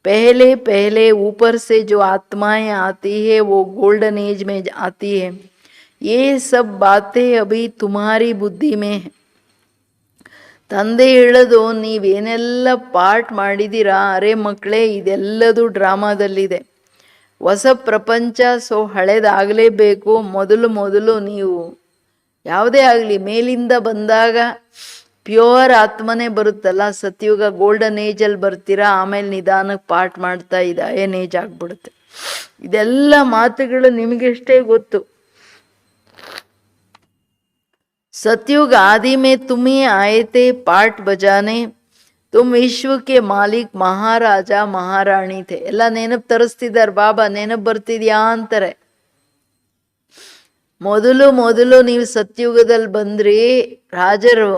पहले पहले ऊपर से जो आत्माएं आती है वो गोल्डन एज में आती है. ये सब बातें अभी तुम्हारी बुद्धि में है. ತಂದೆ ಹೇಳೋದು, ನೀವೇನೆಲ್ಲ ಪಾರ್ಟ್ ಮಾಡಿದ್ದೀರಾ, ಅರೆ ಮಕ್ಕಳೇ ಇದೆಲ್ಲದೂ ಡ್ರಾಮಾದಲ್ಲಿದೆ. ಹೊಸ ಪ್ರಪಂಚ ಸೊ ಹಳೇದಾಗಲೇಬೇಕು. ಮೊದಲು ನೀವು ಯಾವುದೇ ಆಗಲಿ ಮೇಲಿಂದ ಬಂದಾಗ ಪ್ಯೂರ್ ಆತ್ಮನೇ ಬರುತ್ತಲ್ಲ. ಸತ್ಯುಗ ಗೋಲ್ಡನ್ ಏಜಲ್ಲಿ ಬರ್ತೀರಾ, ಆಮೇಲೆ ನಿಧಾನಕ್ಕೆ ಪಾರ್ಟ್ ಮಾಡ್ತಾ ಏನ್ ಏಜ್ ಆಗ್ಬಿಡುತ್ತೆ. ಇದೆಲ್ಲ ಮಾತುಗಳು ನಿಮಗೆಷ್ಟೇ ಗೊತ್ತು. सतयुग आदि में तुम ही आए थे पार्ट बजाने. तुम विश्व के मालिक महाराजा महाराणी थे. ಎಲ್ಲ ನೆನಪು ತರಿಸ್ತಿದ್ದಾರೆ ಬಾಬಾ. ನೆನಪು ಬರ್ತಿದ್ಯಾ ಅಂತಾರೆ. ಮೊದಲು ನೀವು ಸತ್ಯುಗದಲ್ಲಿ ಬಂದ್ರಿ, ರಾಜರು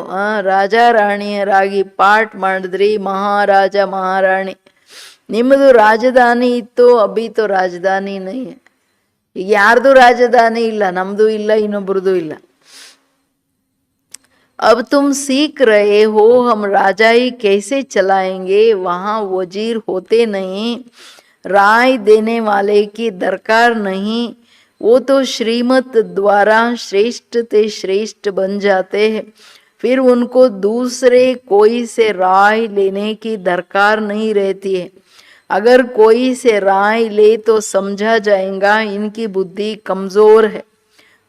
ರಾಜ ರಾಣಿಯರಾಗಿ ಪಾರ್ಟ್ ಮಾಡಿದ್ರಿ, ಮಹಾರಾಜ ಮಹಾರಾಣಿ. ನಿಮ್ಮದು ರಾಜಧಾನಿ ಇತ್ತು, ಅಭಿತೋ ರಾಜಧಾನಿ ನೈ. ಈಗ ಯಾರ್ದು ರಾಜಧಾನಿ ಇಲ್ಲ, ನಮ್ದು ಇಲ್ಲ, ಇನ್ನೊಬ್ರದ್ದು ಇಲ್ಲ. अब तुम सीख रहे हो हम राजाई कैसे चलाएंगे. वहाँ वजीर होते नहीं, राय देने वाले की दरकार नहीं. वो तो श्रीमत द्वारा श्रेष्ठ ते श्रेष्ठ बन जाते हैं. फिर उनको दूसरे कोई से राय लेने की दरकार नहीं रहती है. अगर कोई से राय ले तो समझा जाएगा इनकी बुद्धि कमज़ोर है.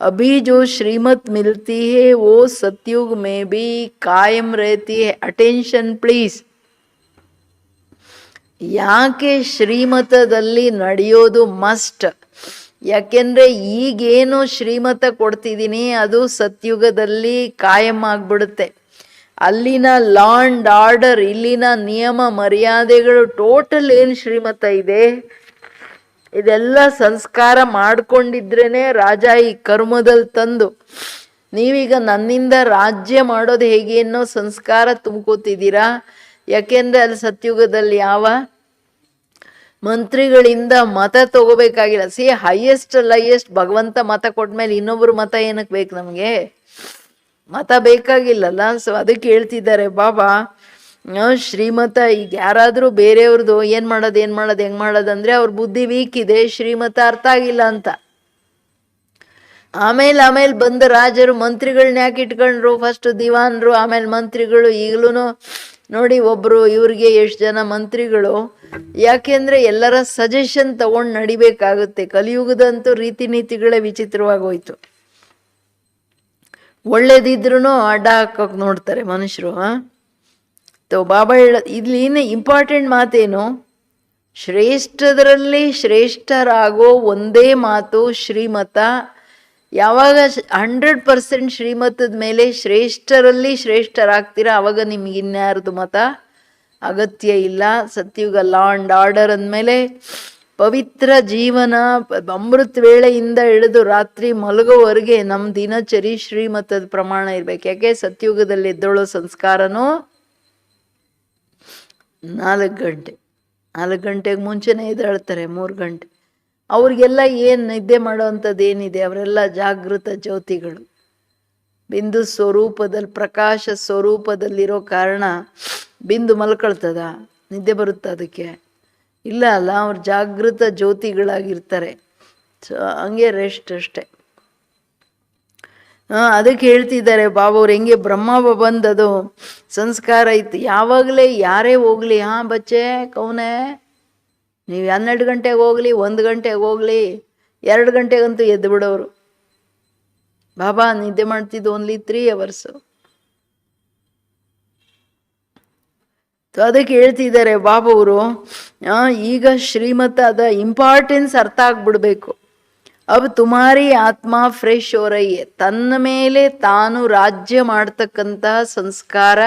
अभी जो श्रीमत मिलती है वो सतयुग में भी कायम रहती है. Attention please. ಯಾಕೆ ಶ್ರೀಮತದಲ್ಲಿ ನಡೆಯೋದು ಮಸ್ಟ್? ಯಾಕೆಂದ್ರೆ ಈಗೇನು ಶ್ರೀಮತ ಕೊಡ್ತಿದ್ದೀನಿ ಅದು ಸತ್ಯುಗದಲ್ಲಿ ಕಾಯಂ ಆಗ್ಬಿಡುತ್ತೆ. ಅಲ್ಲಿನ ಲಾ ಅಂಡ್ ಆರ್ಡರ್, ಇಲ್ಲಿನ ನಿಯಮ ಮರ್ಯಾದೆಗಳು ಟೋಟಲ್ ಏನು ಶ್ರೀಮತ ಇದೆ ಇದೆಲ್ಲ ಸಂಸ್ಕಾರ ಮಾಡ್ಕೊಂಡಿದ್ರೇನೆ ರಾಜ ಈ ಕರ್ಮದಲ್ಲಿ ತಂದು, ನೀವೀಗ ನನ್ನಿಂದ ರಾಜ್ಯ ಮಾಡೋದು ಹೇಗೆ ಅನ್ನೋ ಸಂಸ್ಕಾರ ತುಂಬ್ಕೋತಿದ್ದೀರಾ. ಯಾಕೆಂದ್ರೆ ಅಲ್ಲಿ ಸತ್ಯುಗದಲ್ಲಿ ಯಾವ ಮಂತ್ರಿಗಳಿಂದ ಮತ ತಗೋಬೇಕಾಗಿಲ್ಲ. ಹೈಯೆಸ್ಟ್ ಭಗವಂತ ಮತ ಕೊಟ್ಮೇಲೆ ಇನ್ನೊಬ್ರು ಮತ ಏನಕ್ಕೆ ಬೇಕು ನಮಗೆ? ಮತ ಬೇಕಾಗಿಲ್ಲಲ್ಲ. ಸೊ ಅದಕ್ಕೆ ಹೇಳ್ತಿದ್ದಾರೆ ಬಾಬಾ, ಶ್ರೀಮತ ಈಗ ಯಾರಾದ್ರೂ ಬೇರೆಯವ್ರದ್ದು ಏನ್ ಮಾಡೋದು ಹೆಂಗ್ ಮಾಡೋದಂದ್ರೆ ಅವ್ರ ಬುದ್ಧಿ ವೀಕ್ ಇದೆ, ಶ್ರೀಮತ ಅರ್ಥ ಆಗಿಲ್ಲ ಅಂತ. ಆಮೇಲೆ ಬಂದ ರಾಜರು ಮಂತ್ರಿಗಳನ್ನ ಯಾಕೆ ಇಟ್ಕೊಂಡ್ರು? ಫಸ್ಟ್ ದಿವಾನ್ರು, ಆಮೇಲೆ ಮಂತ್ರಿಗಳು. ಈಗಲೂ ನೋಡಿ ಒಬ್ರು ಇವ್ರಿಗೆ ಎಷ್ಟು ಜನ ಮಂತ್ರಿಗಳು. ಯಾಕೆಂದ್ರೆ ಎಲ್ಲರ ಸಜೆಷನ್ ತಗೊಂಡು ನಡಿಬೇಕಾಗುತ್ತೆ. ಕಲಿಯುಗದಂತೂ ರೀತಿ ನೀತಿಗಳೇ ವಿಚಿತ್ರವಾಗೋಯ್ತು. ಒಳ್ಳೇದಿದ್ರು ಅಡ್ಡ ಹಾಕೋಕ್ ನೋಡ್ತಾರೆ ಮನುಷ್ಯರು. ಬಾಬಾ ಇಲ್ಲಿ ಇಂಪಾರ್ಟೆಂಟ್ ಮಾತೇನು? ಶ್ರೇಷ್ಠದರಲ್ಲಿ ಶ್ರೇಷ್ಠರಾಗೋ ಒಂದೇ ಮಾತು ಶ್ರೀಮತ. ಯಾವಾಗ 100% ಶ್ರೀಮತದ ಮೇಲೆ ಶ್ರೇಷ್ಠರಲ್ಲಿ ಶ್ರೇಷ್ಠರಾಗ್ತೀರಾ ಅವಾಗ ನಿಮ್ಗೆ ಇನ್ಯಾರ್ದು ಮತ ಅಗತ್ಯ ಇಲ್ಲ. ಸತ್ಯುಗ ಲಾ ಅಂಡ್ ಆರ್ಡರ್ ಅಂದಮೇಲೆ ಪವಿತ್ರ ಜೀವನ, ಅಮೃತ ವೇಳೆಯಿಂದ ಹಿಡಿದು ರಾತ್ರಿ ಮಲಗೋವರೆಗೆ ನಮ್ಮ ದಿನಚರಿ ಶ್ರೀಮತದ ಪ್ರಮಾಣ ಇರ್ಬೇಕು. ಯಾಕೆ ಸತ್ಯುಗದಲ್ಲಿ ಎದ್ದೋಳೋ ಸಂಸ್ಕಾರನೂ 4 ಗಂಟೆಗೆ ಮುಂಚೆನೇ ಎದ್ದೇಳ್ತಾರೆ, 3 ಗಂಟೆ. ಅವ್ರಿಗೆಲ್ಲ ಏನು ನಿದ್ದೆ ಮಾಡೋವಂಥದ್ದು ಏನಿದೆ? ಅವರೆಲ್ಲ ಜಾಗೃತ ಜ್ಯೋತಿಗಳು, ಬಿಂದು ಸ್ವರೂಪದಲ್ಲಿ, ಪ್ರಕಾಶ ಸ್ವರೂಪದಲ್ಲಿರೋ ಕಾರಣ ಬಿಂದು ಮಲ್ಕೊಳ್ತದ? ನಿದ್ದೆ ಬರುತ್ತೆ ಅದಕ್ಕೆ? ಇಲ್ಲ ಅಲ್ಲ, ಅವ್ರು ಜಾಗೃತ ಜ್ಯೋತಿಗಳಾಗಿರ್ತಾರೆ. ಸೊ ಹಂಗೆ ರೆಸ್ಟ್ ಅಷ್ಟೆ. ಅದಕ್ಕೆ ಹೇಳ್ತಿದ್ದಾರೆ ಬಾಬಾ ಅವ್ರು, ಹೆಂಗೆ ಬ್ರಹ್ಮ ಬಂದದು ಸಂಸ್ಕಾರ ಇತ್ತು. ಯಾವಾಗಲೇ ಯಾರೇ ಹೋಗ್ಲಿ, ಬಚ್ಚೆ ಕೌನೆ, ನೀವು 12 ಗಂಟೆಗೆ ಹೋಗ್ಲಿ, 1 ಗಂಟೆಗೆ ಹೋಗ್ಲಿ, 2 ಗಂಟೆಗಂತೂ ಎದ್ದು ಬಿಡೋರು. ಬಾಬಾ ನಿದ್ದೆ ಮಾಡ್ತಿದ್ದು ಓನ್ಲಿ 3 hours. ಅದಕ್ಕೆ ಹೇಳ್ತಿದ್ದಾರೆ ಬಾಬಾ ಅವರು, ಈಗ ಶ್ರೀಮತದ ಇಂಪಾರ್ಟೆನ್ಸ್ ಅರ್ಥ ಆಗ್ಬಿಡ್ಬೇಕು. ಅಬ್ ತುಮಾರಿ ಆತ್ಮ ಫ್ರೆಶ್ ಓರಯ್ಯೆ, ತನ್ನ ಮೇಲೆ ತಾನು ರಾಜ್ಯ ಮಾಡ್ತಕ್ಕಂತಹ ಸಂಸ್ಕಾರ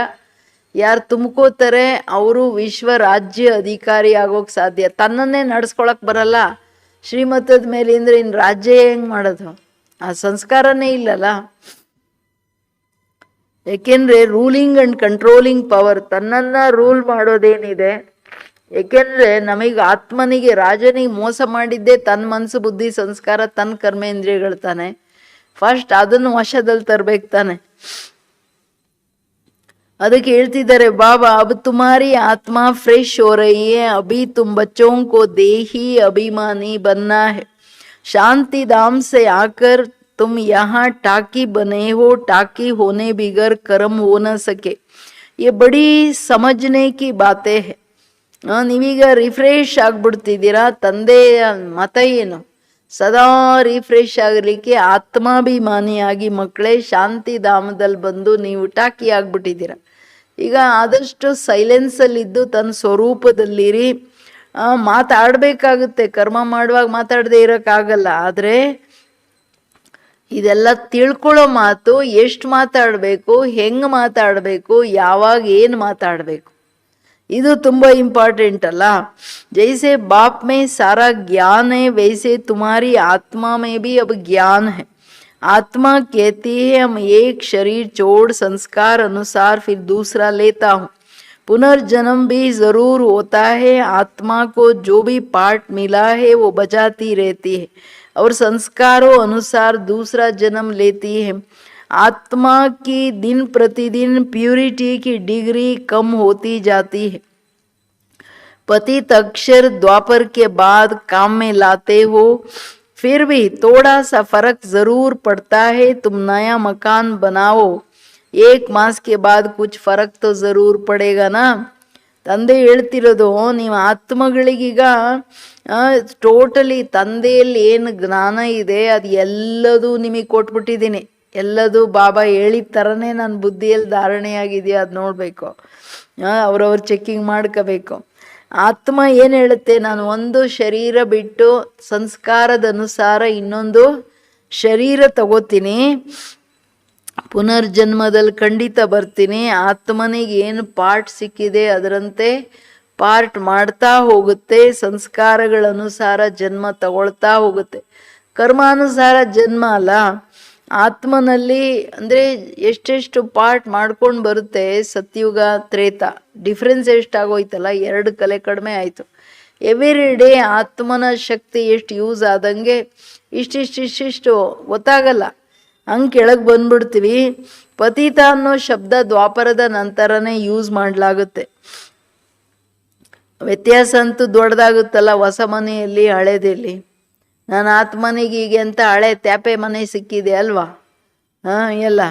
ಯಾರು ತುಂಬ್ಕೋತಾರೆ ಅವರು ವಿಶ್ವ ರಾಜ್ಯ ಅಧಿಕಾರಿ ಆಗೋಕ್ ಸಾಧ್ಯ. ತನ್ನನ್ನೇ ನಡ್ಸ್ಕೊಳಕ್ ಬರಲ್ಲ ಶ್ರೀಮತದ ಮೇಲೆ ಅಂದ್ರೆ ಇನ್ನು ರಾಜ್ಯ ಹೆಂಗ್ ಮಾಡೋದು? ಆ ಸಂಸ್ಕಾರನೇ ಇಲ್ಲಲ್ಲ. ಯಾಕೆಂದ್ರೆ ರೂಲಿಂಗ್ ಅಂಡ್ ಕಂಟ್ರೋಲಿಂಗ್ ಪವರ್, ತನ್ನನ್ನ ರೂಲ್ ಮಾಡೋದೇನಿದೆ. ಏಕೆಂದ್ರೆ ನಮಗೆ ಆತ್ಮನಿಗೆ, ರಾಜನಿಗೆ ಮೋಸ ಮಾಡಿದ್ದೇ ತನ್ನ ಮನಸ್ಸು, ಬುದ್ಧಿ, ಸಂಸ್ಕಾರ, ತನ್ನ ಕರ್ಮೇಂದ್ರಿಯಗಳು ತಾನೆ. ಫಸ್ಟ್ ಅದನ್ನು ವಶದಲ್ಲಿ ತರ್ಬೇಕು ತಾನೆ. ಅದಕ್ಕೆ ಹೇಳ್ತಿದ್ದಾರೆ ಬಾಬಾ, ಅಬ್ ತುಮಾರಿ ಆತ್ಮ ಫ್ರೆಶ್ ಹೋ ರಹಿ ಹೈ, ಅಭಿ ತುಮ್ ಬಚ್ಚೋಂ ಕೋ ದೇಹಿ ಅಭಿಮಾನಿ ಬನ್ನ ಹೈ, ಶಾಂತಿ ಧಾಮ್ ಸೆ ಆಕರ್ ತುಮ್ ಯಹಾ ಟಾಕಿ ಬನೆ ಹೋ, ಟಾಕಿ ಹೋನೆ ಬಿಗರ್ ಕರ್ಮ್ ಹೋ ನ ಸಕೆ. ये बड़ी समझने की बातें है. ನೀವೀಗ ರಿಫ್ರೆಶ್ ಆಗ್ಬಿಡ್ತಿದ್ದೀರಾ. ತಂದೆಯ ಮತ ಏನು? ಸದಾ ರಿಫ್ರೆಶ್ ಆಗಲಿಕ್ಕೆ ಆತ್ಮಾಭಿಮಾನಿಯಾಗಿ ಮಕ್ಕಳೇ ಶಾಂತಿಧಾಮದಲ್ಲಿ ಬಂದು ನೀವು ಟಾಕಿ ಆಗ್ಬಿಟ್ಟಿದ್ದೀರಾ. ಈಗ ಆದಷ್ಟು ಸೈಲೆನ್ಸಲ್ಲಿದ್ದು ತನ್ನ ಸ್ವರೂಪದಲ್ಲಿರಿ. ಮಾತಾಡಬೇಕಾಗುತ್ತೆ, ಕರ್ಮ ಮಾಡುವಾಗ ಮಾತಾಡದೆ ಇರೋಕ್ಕಾಗಲ್ಲ. ಆದರೆ ಇದೆಲ್ಲ ತಿಳ್ಕೊಳ್ಳೋ ಮಾತು, ಎಷ್ಟು ಮಾತಾಡಬೇಕು, ಹೆಂಗೆ ಮಾತಾಡಬೇಕು, ಯಾವಾಗ ಏನು ಮಾತಾಡಬೇಕು, ಇದು ತುಂಬ ಇಂಪಾರ್ಟೆಂಟ್ ಅಲ್ಲ. ಜೈಸೆ ಬಾಪ್ ಮೇ ಸಾರಾ ಜ್ಞಾನ है वैसे तुम्हारी आत्मा में भी अब ज्ञान है. आत्मा कहती है हम एक शरीर छोड़ संस्कार अनुसार फिर दूसरा लेता हूँ. पुनर्जन्म भी जरूर होता है. आत्मा को जो भी पार्ट मिला है वो बजाती रहती है और संस्कारों अनुसार दूसरा जन्म लेती है. आत्मा की दिन प्रतिदिन प्यूरिटी की डिग्री कम होती जाती है. पतित अक्षर द्वापर के बाद काम में लाते हो, फिर भी थोड़ा सा फर्क जरूर पड़ता है. तुम नया मकान बनाओ, 1 मास के बाद कुछ फर्क तो जरूर पड़ेगा ना. ತಂದೆ ಹೇಳ್ತಿರೋದು, ನೀವು ಆತ್ಮಗಳಿಗೀಗ ಟೋಟಲಿ ತಂದೆಯಲ್ಲಿ ಏನು ಜ್ಞಾನ ಇದೆ ಅದು ಎಲ್ಲದೂ ನಿಮಗೆ ಕೊಟ್ಬಿಟ್ಟಿದ್ದೀನಿ. ಎಲ್ಲದೂ ಬಾಬಾ ಹೇಳಿದ ಥರನೇ ನನ್ನ ಬುದ್ಧಿಯಲ್ಲಿ ಧಾರಣೆಯಾಗಿದೆಯಾ ಅದು ನೋಡಬೇಕು. ಅವ್ರವ್ರು ಚೆಕ್ಕಿಂಗ್ ಮಾಡ್ಕೋಬೇಕು. ಆತ್ಮ ಏನು ಹೇಳುತ್ತೆ, ನಾನು ಒಂದು ಶರೀರ ಬಿಟ್ಟು ಸಂಸ್ಕಾರದ ಅನುಸಾರ ಇನ್ನೊಂದು ಶರೀರ ತಗೋತೀನಿ, ಪುನರ್ಜನ್ಮದಲ್ಲಿ ಖಂಡಿತ ಬರ್ತೀನಿ, ಆತ್ಮನಿಗೆ ಏನು ಪಾರ್ಟ್ ಸಿಕ್ಕಿದೆ ಅದರಂತೆ ಪಾರ್ಟ್ ಮಾಡ್ತಾ ಹೋಗುತ್ತೆ, ಸಂಸ್ಕಾರಗಳ ಅನುಸಾರ ಜನ್ಮ ತಗೊಳ್ತಾ ಹೋಗುತ್ತೆ. ಕರ್ಮಾನುಸಾರ ಜನ್ಮ ಅಲ್ಲ, ಆತ್ಮನಲ್ಲಿ ಅಂದರೆ ಎಷ್ಟೆಷ್ಟು ಪಾರ್ಟ್ ಮಾಡ್ಕೊಂಡು ಬರುತ್ತೆ. ಸತ್ಯುಗ ತ್ರೇತ ಡಿಫ್ರೆನ್ಸ್ ಎಷ್ಟಾಗೋಯ್ತಲ್ಲ, 2 ಕಲೆ ಕಡಿಮೆ ಆಯಿತು. ಎವ್ರಿ ಡೇ ಆತ್ಮನ ಶಕ್ತಿ ಎಷ್ಟು ಯೂಸ್ ಆದಂಗೆ ಇಷ್ಟಿಷ್ಟು ಗೊತ್ತಾಗಲ್ಲ, ಹಂಗೆ ಕೆಳಗೆ ಬಂದ್ಬಿಡ್ತೀವಿ. ಪತಿತ ಅನ್ನೋ ಶಬ್ದ ದ್ವಾಪರದ ನಂತರನೇ ಯೂಸ್ ಮಾಡಲಾಗುತ್ತೆ. ವ್ಯತ್ಯಾಸ ಅಂತೂ ದೊಡ್ಡದಾಗುತ್ತಲ್ಲ, ಹೊಸ ಮನೆಯಲ್ಲಿ ಹಳೇದಲ್ಲಿ. ನಾನು ಆತ್ಮನಿಗೆ ಹೀಗೆ ಅಂತ ಹಳೆ ತ್ಯಾಪೆ ಮನೆ ಸಿಕ್ಕಿದೆ ಅಲ್ವಾ, ಎಲ್ಲ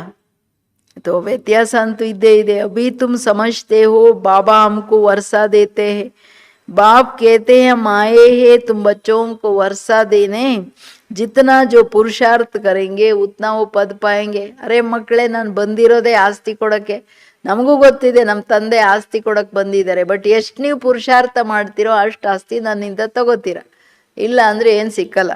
तो ವ್ಯತ್ಯಾಸ ಅಂತೂ ಇದ್ದೇ ಇದೆ. अभी तुम समझते हो बाबा हमको वर्षा देते हैं, बाप कहते हैं माए है तुम बच्चों को वर्षा देने, जितना जो पुरुषार्थ करेंगे उतना वो पद पाएंगे. ಅರೆ ಮಕ್ಕಳೇ, ನಾನು ಬಂದಿರೋದೇ ಆಸ್ತಿ ಕೊಡೋಕ್ಕೆ. ನಮಗೂ ಗೊತ್ತಿದೆ ನಮ್ಮ ತಂದೆ ಆಸ್ತಿ ಕೊಡೋಕ್ಕೆ ಬಂದಿದ್ದಾರೆ, ಬಟ್ ಎಷ್ಟು ನೀವು ಪುರುಷಾರ್ಥ ಮಾಡ್ತೀರೋ ಅಷ್ಟು ಆಸ್ತಿ ನನ್ನಿಂದ ತಗೋತೀರ, ಇಲ್ಲ ಅಂದರೆ ಏನು ಸಿಕ್ಕಲ್ಲ.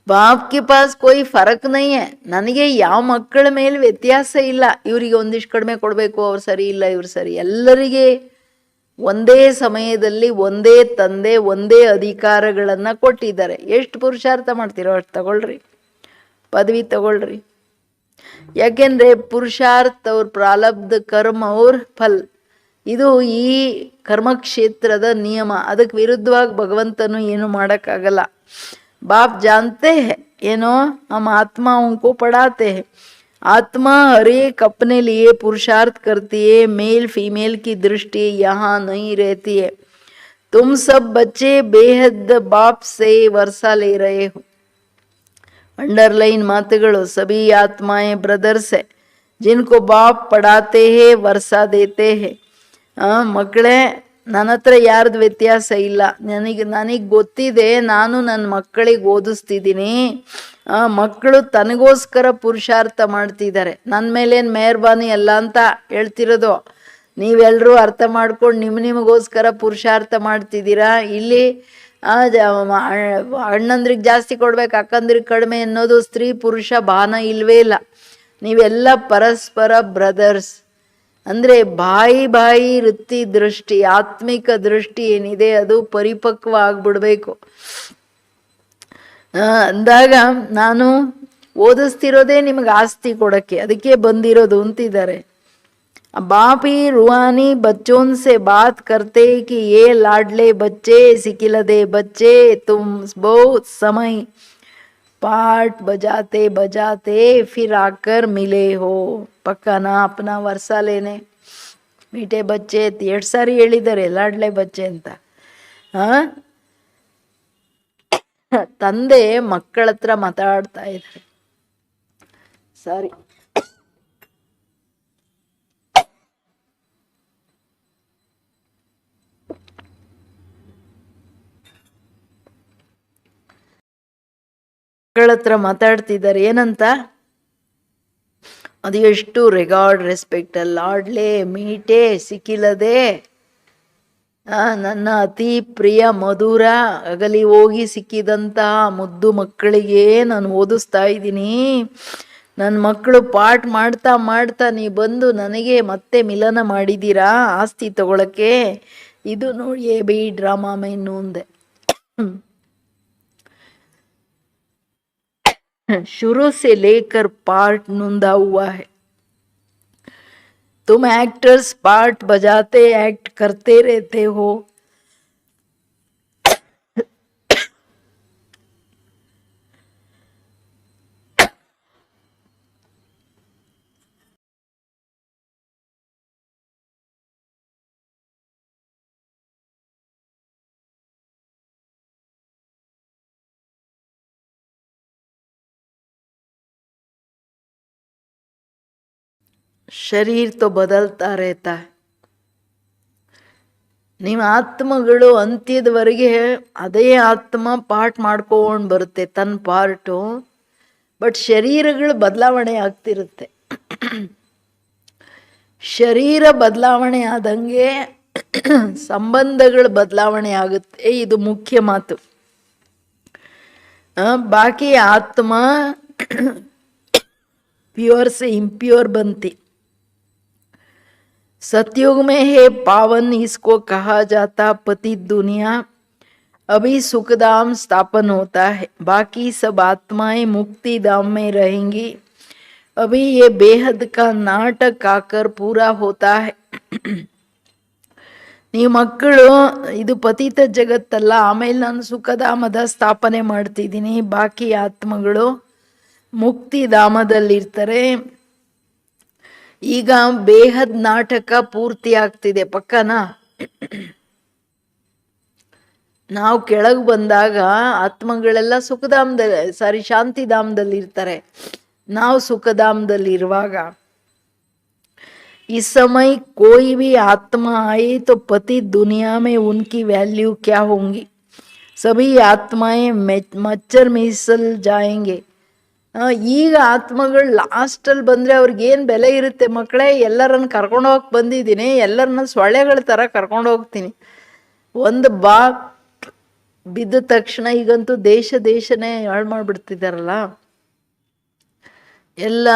ಬಾಪ್ ಕೆ ಪಾಸ್ ಕೋಯಿ ಫರಕ್ ನೈ ಹೈ. ನನಗೆ ಯಾವ ಮಕ್ಕಳ ಮೇಲೆ ವ್ಯತ್ಯಾಸ ಇಲ್ಲ, ಇವರಿಗೆ ಒಂದಿಷ್ಟು ಕಡಿಮೆ ಕೊಡಬೇಕು, ಅವ್ರು ಸರಿ ಇಲ್ಲ ಇವ್ರು ಸರಿ. ಎಲ್ಲರಿಗೆ ಒಂದೇ ಸಮಯದಲ್ಲಿ ಒಂದೇ ತಂದೆ ಒಂದೇ ಅಧಿಕಾರಗಳನ್ನು ಕೊಟ್ಟಿದ್ದಾರೆ. ಎಷ್ಟು ಪುರುಷಾರ್ಥ ಮಾಡ್ತೀರೋ ಅಷ್ಟು ತಗೊಳ್ರಿ, ಪದವಿ ತಗೊಳ್ರಿ. ಯಾಕೆಂದರೆ ಪುರುಷಾರ್ಥ ಅವ್ರ ಪ್ರಾರಬ್ಧ ಕರ್ಮ ಅವ್ರ ಫಲ್, ಇದು ಈ ಕರ್ಮಕ್ಷೇತ್ರದ ನಿಯಮ. ಅದಕ್ಕೆ ವಿರುದ್ಧವಾಗಿ ಭಗವಂತನು ಏನು ಮಾಡೋಕ್ಕಾಗಲ್ಲ. बाप जानते हैं, ಏನೋ हम आत्माओं को पढ़ाते हैं. आत्मा हर एक अपने लिए पुरुषार्थ करती है, मेल फीमेल की दृष्टि यहाँ नहीं रहती है. तुम सब बच्चे बेहद बाप से वर्षा ले रहे हो. अंडरलाइन मातुಗಳು, सभी आत्माएं ब्रदर्स है जिनको बाप पढ़ाते हैं, वर्षा देते हैं. ಮಕ್ಕಳೇ, ನನ್ನ ಹತ್ರ ಯಾರ್ದು ವ್ಯತ್ಯಾಸ ಇಲ್ಲ. ನನಗೆ ಗೊತ್ತಿದೆ, ನಾನು ನನ್ನ ಮಕ್ಕಳಿಗೆ ಓದಿಸ್ತಿದ್ದೀನಿ. ಮಕ್ಕಳು ತನಗೋಸ್ಕರ ಪುರುಷಾರ್ಥ ಮಾಡ್ತಿದ್ದಾರೆ, ನನ್ನ ಮೇಲೇನು ಮೆಹರ್ಬಾನಿ ಅಲ್ಲ ಅಂತ ಹೇಳ್ತಿರೋದು. ನೀವೆಲ್ಲರೂ ಅರ್ಥ ಮಾಡ್ಕೊಂಡು ನಿಮಗೋಸ್ಕರ ಪುರುಷಾರ್ಥ ಮಾಡ್ತಿದ್ದೀರಾ. ಇಲ್ಲಿ ಅಣ್ಣಂದ್ರಿಗೆ ಜಾಸ್ತಿ ಕೊಡ್ಬೇಕು, ಅಕ್ಕಂದ್ರಿಗೆ ಕಡಿಮೆ ಅನ್ನೋದು ಸ್ತ್ರೀ ಪುರುಷ ಭಾನ ಇಲ್ವೇ ಇಲ್ಲ. ನೀವೆಲ್ಲ ಪರಸ್ಪರ ಬ್ರದರ್ಸ್. ಅಂದರೆ ಬಾಯಿ ವೃತ್ತಿ ದೃಷ್ಟಿ, ಆತ್ಮಿಕ ದೃಷ್ಟಿ ಏನಿದೆ ಅದು ಪರಿಪಕ್ವ ಆಗ್ಬಿಡ್ಬೇಕು. ಅಂದಾಗ ನಾನು ಓದಿಸ್ತಿರೋದೇ ನಿಮಗೆ ಆಸ್ತಿ ಕೊಡೋಕ್ಕೆ, ಅದಕ್ಕೆ ಬಂದಿರೋದು ಅಂತಿದ್ದಾರೆ. ಬಾಪಿ ರೂಹಾನಿ ಬಚ್ಚೋನ್ ಸೆ ಬಾತ್ ಕರ್ತೆ ಕಿ ಯೇ ಲಾಡ್ಲೆ ಬಚ್ಚೆ ಸಿಕ್ಕಿಲದೆ ಬಚ್ಚೆ ತುಮ್ ಬಹುತ್ ಸಮಯ पाठ बजाते बजाते फिर आकर मिले हो. ಪಕ್ಕನಾ ಅಪ್ನಾ ವರ್ಷ ಲೇನೆ. ಮೀಟೆ ಬಚ್ಚೆ 2 ಸಾರಿ ಹೇಳಿದ್ದಾರೆ ಲಾಡ್ಲೆ ಬಚ್ಚೆ ಅಂತ. ತಂದೆ ಮಕ್ಕಳ ಹತ್ರ ಮಾತಾಡ್ತಾ ಇದ್ದಾರೆ. ಸಾರಿ, ಮಕ್ಕಳ ಹತ್ರ ಮಾತಾಡ್ತಿದ್ದಾರೆ. ಏನಂತ? ಅದು ಎಷ್ಟು ರೆಗಾರ್ಡ್ ರೆಸ್ಪೆಕ್ಟ್. ಲಾಡ್ಲೆ ಮೀಟೆ ಸಿಕ್ಕಿಲ್ಲದೆ, ನನ್ನ ಅತಿ ಪ್ರಿಯ ಮಧುರ ಅಗಲಿ ಹೋಗಿ ಸಿಕ್ಕಿದಂತಹ ಮುದ್ದು ಮಕ್ಕಳಿಗೆ ನಾನು ಓದಿಸ್ತಾ ಇದ್ದೀನಿ. ನನ್ನ ಮಕ್ಕಳು ಪಾಠ ಮಾಡ್ತಾ ಮಾಡ್ತಾ ನೀ ಬಂದು ನನಗೆ ಮತ್ತೆ ಮಿಲನ ಮಾಡಿದ್ದೀರಾ ಆಸ್ತಿ ತಗೊಳಕ್ಕೆ. ಇದು ನೋಡಿ ಬಿ ಡ್ರಾಮಾ ಮೇನು ಅಂದೆ. शुरू से लेकर पार्ट नुंदा हुआ है. तुम एक्टर्स पार्ट बजाते एक्ट करते रहते हो. ಶರೀರ ತೋ ಬದಲ್ತಾ रहता है. ನಿಮ್ಮ ಆತ್ಮಗಳು ಅಂತ್ಯದವರೆಗೆ ಅದೇ ಆತ್ಮ ಪಾರ್ಟ್ ಮಾಡ್ಕೊಂಡು ಬರುತ್ತೆ ತನ್ನ ಪಾರ್ಟು. ಬಟ್ ಶರೀರಗಳು ಬದಲಾವಣೆ ಆಗ್ತಿರುತ್ತೆ. ಶರೀರ ಬದಲಾವಣೆ ಆದಂಗೆ ಸಂಬಂಧಗಳ ಬದಲಾವಣೆ ಆಗುತ್ತೆ. ಇದು ಮುಖ್ಯ ಮಾತು. बाकी आत्मा प्योर से इम्प्योर बनती. सतयुग में है पावन, इसको कहा जाता पतित दुनिया. अभी सुखधाम स्थापन होता है, बाकी सब आत्माएं मुक्ति धाम में रहेंगी. अभी ये बेहद का नाटक आकर पूरा होता है. ನೀವು ಮಕ್ಕಳು ಇದು ಪತಿತ ಜಗತ್ತಲ್ಲ, ಆಮೇಲೆ ನಾನು ಸುಖಧಾಮದ ಸ್ಥಾಪನೆ ಮಾಡ್ತಿದ್ದೀನಿ, ಬಾಕಿ ಆತ್ಮಗಳು ಮುಕ್ತಿಧಾಮದಲ್ಲಿರ್ತಾರೆ. ಈಗ ಬೇಹದ್ ನಾಟಕ ಪೂರ್ತಿ ಆಗ್ತಿದೆ ಪಕ್ಕನಾ. ನಾವು ಕೆಳಗೆ ಬಂದಾಗ ಆತ್ಮಗಳೆಲ್ಲ ಸುಖಧಾಮದಲ್ಲಿ ಶಾಂತಿಧಾಮದಲ್ಲಿ ಇರ್ತಾರೆ. ನಾವು ಸುಖಧಾಮದಲ್ಲಿರುವಾಗ इस समय कोई भी आत्मा आए तो पति दुनिया में उनकी वैल्यू क्या होंगी. सभी आत्माएं मच्छर ಮಿಸಲ್ ಜಾಯಂಗೆ. ಈಗ ಆತ್ಮಗಳು ಲಾಸ್ಟಲ್ಲಿ ಬಂದರೆ ಅವ್ರಿಗೇನು ಬೆಲೆ ಇರುತ್ತೆ ಮಕ್ಕಳೇ. ಎಲ್ಲರನ್ನು ಕರ್ಕೊಂಡು ಹೋಗಕ್ಕೆ ಬಂದಿದ್ದೀನಿ, ಎಲ್ಲರನ್ನ ಸೊಳ್ಳೆಗಳ ಥರ ಕರ್ಕೊಂಡು ಹೋಗ್ತೀನಿ. ಒಂದು ಬಿದ್ದ ತಕ್ಷಣ ಈಗಂತೂ ದೇಶನೇ ಹಾಳು ಮಾಡಿಬಿಡ್ತಿದ್ದಾರಲ್ಲ. ಎಲ್ಲ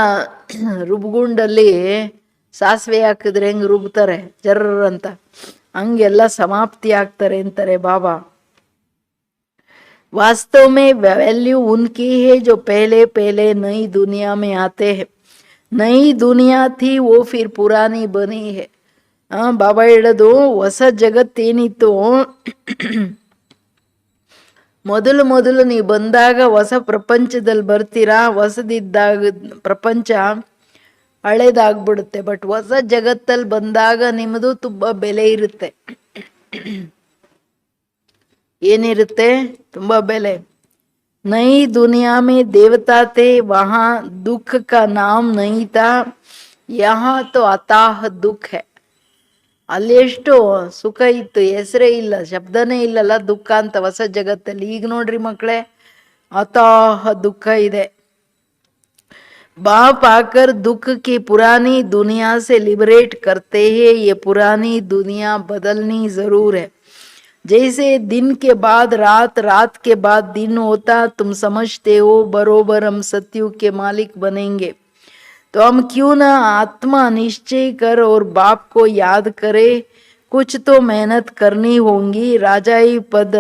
ರುಬ್ಗುಂಡಲ್ಲಿ ಸಾಸಿವೆ ಹಾಕಿದ್ರೆ ಹೆಂಗೆ ರುಬ್ತಾರೆ ಜರ್ರಂತ, ಹಂಗೆಲ್ಲ ಸಮಾಪ್ತಿ ಆಗ್ತಾರೆ ಅಂತಾರೆ ಬಾಬಾ. वास्तव में वैल्यू उनकी है जो पहले पहले नई दुनिया में आते हैं. नई दुनिया थी वो फिर पुरानी बनी है. ಬಾಬಾ ಹೇಳೋದು ಹೊಸ ಜಗತ್ತೇನಿತ್ತು, ಮೊದಲು ನೀವು ಬಂದಾಗ ಹೊಸ ಪ್ರಪಂಚದಲ್ಲಿ ಬರ್ತೀರಾ. ಹೊಸದಿದ್ದಾಗ ಪ್ರಪಂಚ ಹಳೇದಾಗ್ಬಿಡುತ್ತೆ. ಬಟ್ ಹೊಸ ಜಗತ್ತಲ್ಲಿ ಬಂದಾಗ ನಿಮ್ಮದು ತುಂಬ ಬೆಲೆ ಇರುತ್ತೆ. ಏನಿರುತ್ತೆ? ತುಂಬ ಬೆಲೆ. ನೈ ದುನಿಯಾ ಮೇ ದೇವತಾ ತೆ ವಹಾ ದುಃಖ ಕಾ ನಾಮ್ ನಹೀ ತಾ, ಯಹಾ ತೋ ಅತಾಹ ದುಃಖ ಹೈ. ಅಲ್ಲಿ ಎಷ್ಟು ಸುಖ ಇತ್ತು, ಹೆಸರೇ ಇಲ್ಲ, ಶಬ್ದನೇ ಇಲ್ಲಲ್ಲ ದುಃಖ ಅಂತ ಹೊಸ ಜಗತ್ತಲ್ಲಿ. ಈಗ ನೋಡ್ರಿ ಮಕ್ಕಳೇ, ಅತಾಹ ದುಃಖ ಇದೆ. बाप आकर दुख की पुरानी दुनिया से लिबरेट करते हैं. ये पुरानी दुनिया बदलनी जरूर है. जैसे दिन के बाद रात, रात के बाद दिन होता, तुम समझते हो बरोबर हम सतयुग के मालिक बनेंगे. तो हम क्यों ना आत्मा निश्चय कर और बाप को याद करे. कुछ तो मेहनत करनी होगी. राजाई पद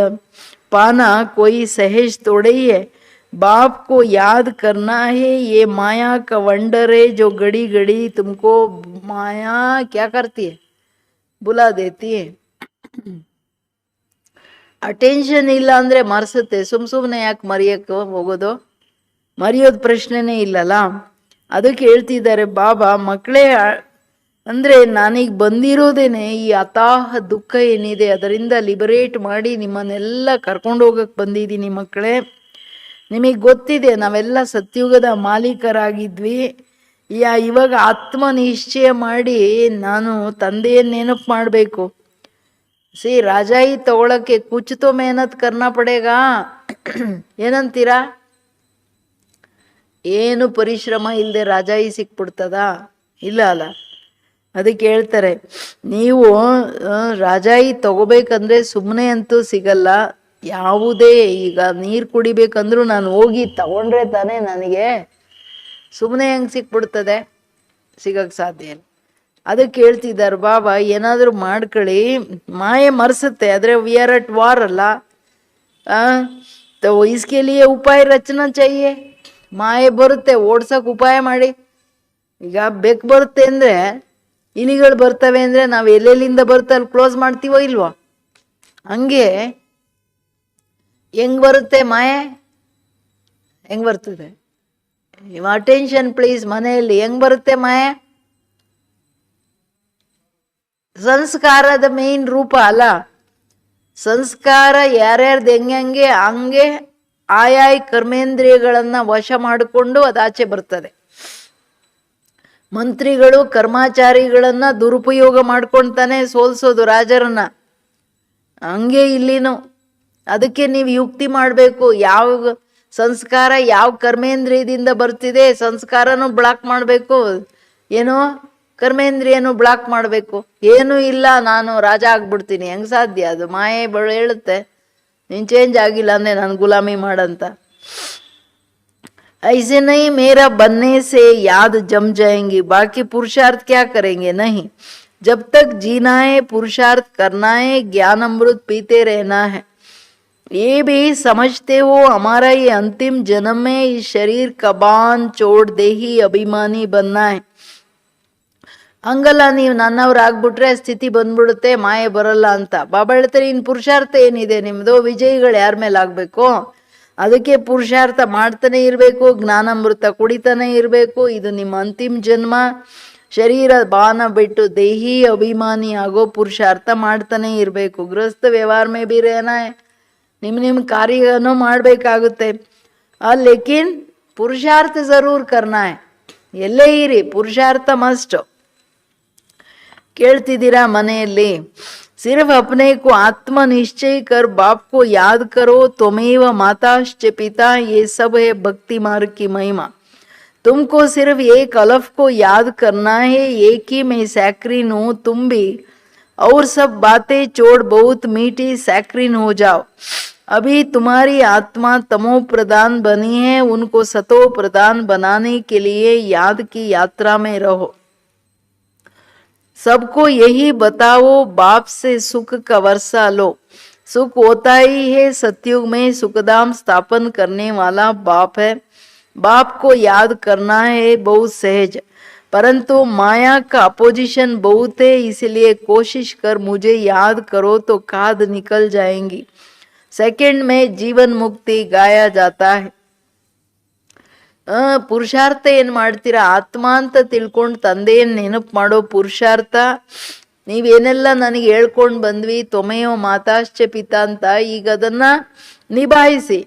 पाना कोई सहज थोड़ी है. बाप को याद करना है. ये माया का वंडर है जो घड़ी घड़ी तुमको माया क्या करती है, बुला देती है. ಅಟೆನ್ಷನ್ ಇಲ್ಲ ಅಂದರೆ ಮರೆಸುತ್ತೆ. ಸುಮ್ಮನೆ ಯಾಕೆ ಮರೆಯೋಕ್ಕೆ ಹೋಗೋದು? ಮರೆಯೋದು ಪ್ರಶ್ನೆನೇ ಇಲ್ಲಲ್ಲ. ಅದಕ್ಕೆ ಹೇಳ್ತಿದ್ದಾರೆ ಬಾಬಾ, ಮಕ್ಕಳೇ ಅಂದರೆ ನಾನೀಗ ಬಂದಿರೋದೇನೆ ಈ ಅತಾಹ ದುಃಖ ಏನಿದೆ ಅದರಿಂದ ಲಿಬರೇಟ್ ಮಾಡಿ ನಿಮ್ಮನ್ನೆಲ್ಲ ಕರ್ಕೊಂಡು ಹೋಗಕ್ಕೆ ಬಂದಿದ್ದೀನಿ ಮಕ್ಕಳೇ. ನಿಮಗೆ ಗೊತ್ತಿದೆ ನಾವೆಲ್ಲ ಸತ್ಯುಗದ ಮಾಲೀಕರಾಗಿದ್ವಿ. ಇವಾಗ ಆತ್ಮ ನಿಶ್ಚಯ ಮಾಡಿ ನಾನು ತಂದೆಯನ್ನು ನೆನಪು ಮಾಡಬೇಕು. ರಾಜಾಯಿ ತಗೊಳಕ್ಕೆ ಕುಚ್ತೋ ಮೆಹನತ್ ಕರ್ನಾ ಪಡೇಗಾ. ಏನಂತೀರಾ? ಏನು ಪರಿಶ್ರಮ ಇಲ್ಲದೆ ರಾಜಾಯಿ ಸಿಕ್ಬಿಡ್ತದ? ಇಲ್ಲ ಅಲ್ಲ. ಅದಕ್ಕೆ ಹೇಳ್ತಾರೆ, ನೀವು ರಾಜಾಯಿ ತಗೋಬೇಕಂದ್ರೆ ಸುಮ್ಮನೆ ಅಂತೂ ಸಿಗಲ್ಲ. ಯಾವುದೇ ಈಗ ನೀರು ಕುಡಿಬೇಕಂದ್ರೂ ನಾನು ಹೋಗಿ ತಗೊಂಡ್ರೆ ತಾನೇ ನನಗೆ. ಸುಮ್ಮನೆ ಹೆಂಗೆ ಸಿಕ್ಬಿಡ್ತದೆ? ಸಿಗಕ್ಕೆ ಸಾಧ್ಯ ಇಲ್ಲ. ಅದಕ್ಕೆ ಹೇಳ್ತಿದ್ದಾರೆ ಬಾಬಾ, ಏನಾದರೂ ಮಾಡ್ಕೊಳ್ಳಿ, ಮಾಯೆ ಮರೆಸುತ್ತೆ. ಆದರೆ ವಿ ಆರ್ ಅಟ್ ವಾರ್ ಅಲ್ಲ. तो इसके लिए ಉಪಾಯ ರಚನಾ चाहिए. ಮಾಯೆ ಬರುತ್ತೆ, ಓಡ್ಸೋಕೆ ಉಪಾಯ ಮಾಡಿ. ಈಗ ಬೆಕ್ಕು ಬರುತ್ತೆ ಅಂದರೆ, ಇಲಿಗಳು ಬರ್ತವೆ ಅಂದರೆ ನಾವು ಎಲ್ಲೆಲ್ಲಿಂದ ಬರುತ್ತೆ ಅಲ್ಲಿ ಕ್ಲೋಸ್ ಮಾಡ್ತೀವೋ ಇಲ್ವೋ? ಹಂಗೆ ಹೆಂಗೆ ಬರುತ್ತೆ ಮಾಯೆ? ಹೆಂಗೆ ಬರ್ತದೆ? Attention please. ಮನೆಯಲ್ಲಿ ಹೆಂಗೆ ಬರುತ್ತೆ ಮಾಯೆ? ಸಂಸ್ಕಾರದ ಮೇನ್ ರೂಪ ಅಲ್ಲ. ಸಂಸ್ಕಾರ ಯಾರ್ಯಾರ್ದು ಹೆಂಗೆ ಹಂಗೆ ಆಯಾಯ ಕರ್ಮೇಂದ್ರಿಯಗಳನ್ನು ವಶ ಮಾಡಿಕೊಂಡು ಅದಾಚೆ ಬರ್ತದೆ. ಮಂತ್ರಿಗಳು ಕರ್ಮಾಚಾರಿಗಳನ್ನು ದುರುಪಯೋಗ ಮಾಡ್ಕೊಳ್ತಾನೆ ಸೋಲ್ಸೋದು ರಾಜರನ್ನ. ಹಂಗೆ ಇಲ್ಲಿನೂ. ಅದಕ್ಕೆ ನೀವು ಯುಕ್ತಿ ಮಾಡಬೇಕು. ಯಾವ ಸಂಸ್ಕಾರ ಯಾವ ಕರ್ಮೇಂದ್ರಿಯದಿಂದ ಬರ್ತಿದೆ, ಸಂಸ್ಕಾರನೂ ಬ್ಲಾಕ್ ಮಾಡಬೇಕು. ಏನೋ ಕರ್ಮೇಂದ್ರಿಯನು ಬ್ಲಾಕ್ ಮಾಡಬೇಕು. ಏನೂ ಇಲ್ಲ, ನಾನು ರಾಜ ಆಗ್ಬಿಡ್ತೀನಿ, ಹೆಂಗ್ ಸಾಧ್ಯ? ಅದು ಮಾಯೆ ಹೇಳುತ್ತೆ, ನೀನು ಚೇಂಜ್ ಆಗಿಲ್ಲ ಅಂದರೆ ನಾನು ಗುಲಾಮಿ ಮಾಡಂತ. ऐसे नहीं मेरा बनने से याद जम जाएंगी, बाकी पुरुषार्थ क्या करेंगे? नहीं, जब तक जीना है पुरुषार्थ करना है, ज्ञान अमृत पीते रहना है. ये भी समझते हो हमारा ये अंतिम जन्म में इस शरीर कबान छोड़ देही अभिमानी बनना है. ಹಂಗಲ್ಲ, ನೀವು ನನ್ನವ್ರಾಗ್ಬಿಟ್ರೆ ಸ್ಥಿತಿ ಬಂದ್ಬಿಡುತ್ತೆ, ಮಾಯೆ ಬರಲ್ಲ ಅಂತ. ಬಾಬಾ ಹೇಳ್ತಾರೆ, ಇನ್ನು ಪುರುಷಾರ್ಥ ಏನಿದೆ ನಿಮ್ಮದು? ವಿಜಯಿಗಳು ಯಾರ ಮೇಲೆ ಆಗಬೇಕು? ಅದಕ್ಕೆ ಪುರುಷಾರ್ಥ ಮಾಡ್ತಾನೆ ಇರಬೇಕು, ಜ್ಞಾನಾಮೃತ ಕುಡಿತಾನೆ ಇರಬೇಕು. ಇದು ನಿಮ್ಮ ಅಂತಿಮ ಜನ್ಮ. ಶರೀರ ಬಾನ ಬಿಟ್ಟು ದೇಹಿ ಅಭಿಮಾನಿ ಆಗೋ ಪುರುಷಾರ್ಥ ಮಾಡ್ತಾನೆ ಇರಬೇಕು. ಗೃಹಸ್ಥ ವ್ಯವಹಾರ ಮೇ ಬಿ ರೇನಾ, ನಿಮ್ಮ ಕಾರ್ಯನೂ ಮಾಡಬೇಕಾಗುತ್ತೆ. ಲೇಕಿನ್ ಪುರುಷಾರ್ಥ ಜರೂರ್ ಕರ್ನಾ ಹೈ. ಎಲ್ಲೇ ಇರಿ, ಪುರುಷಾರ್ಥ ಮಸ್ಟ್. ಕೇಳ್ತಿದ್ದೀರಾ ಮನೆಯಲ್ಲಿ? सिर्फ अपने को आत्म निश्चय कर बाप को याद करो, त्वमेव माताश्च पिता, ये सब है भक्ति मार्ग की महिमा. तुमको सिर्फ एक अलफ को याद करना है, एक ही मैं सैक्रिन हूँ, तुम भी. और सब बातें छोड़ बहुत मीठी सैक्रिन हो जाओ. अभी तुम्हारी आत्मा तमो प्रधान बनी है, उनको सतो प्रधान बनाने के लिए याद की यात्रा में रहो. सबको यही बताओ, बाप से सुख का वर्षा लो. सुख होता ही है, सतयुग में सुखधाम स्थापन करने वाला बाप है. बाप को याद करना है बहुत सहज, परंतु माया का अपोजिशन बहुत है, इसलिए कोशिश कर मुझे याद करो तो खाद निकल जाएंगी. सेकंड में जीवन मुक्ति गाया जाता है. ಪುರುಷಾರ್ಥ ಏನು ಮಾಡ್ತೀರಾ? ಆತ್ಮ ಅಂತ ತಿಳ್ಕೊಂಡು ತಂದೆಯನ್ನು ನೆನಪು ಮಾಡೋ ಪುರುಷಾರ್ಥ. ನೀವೇನೆಲ್ಲ ನನಗೆ ಹೇಳ್ಕೊಂಡು ಬಂದ್ವಿ, ತ್ವಮೇವ ಮಾತಾಶ್ಚ ಪಿತಾ ಅಂತ, ಈಗ ಅದನ್ನು ನಿಭಾಯಿಸಿ.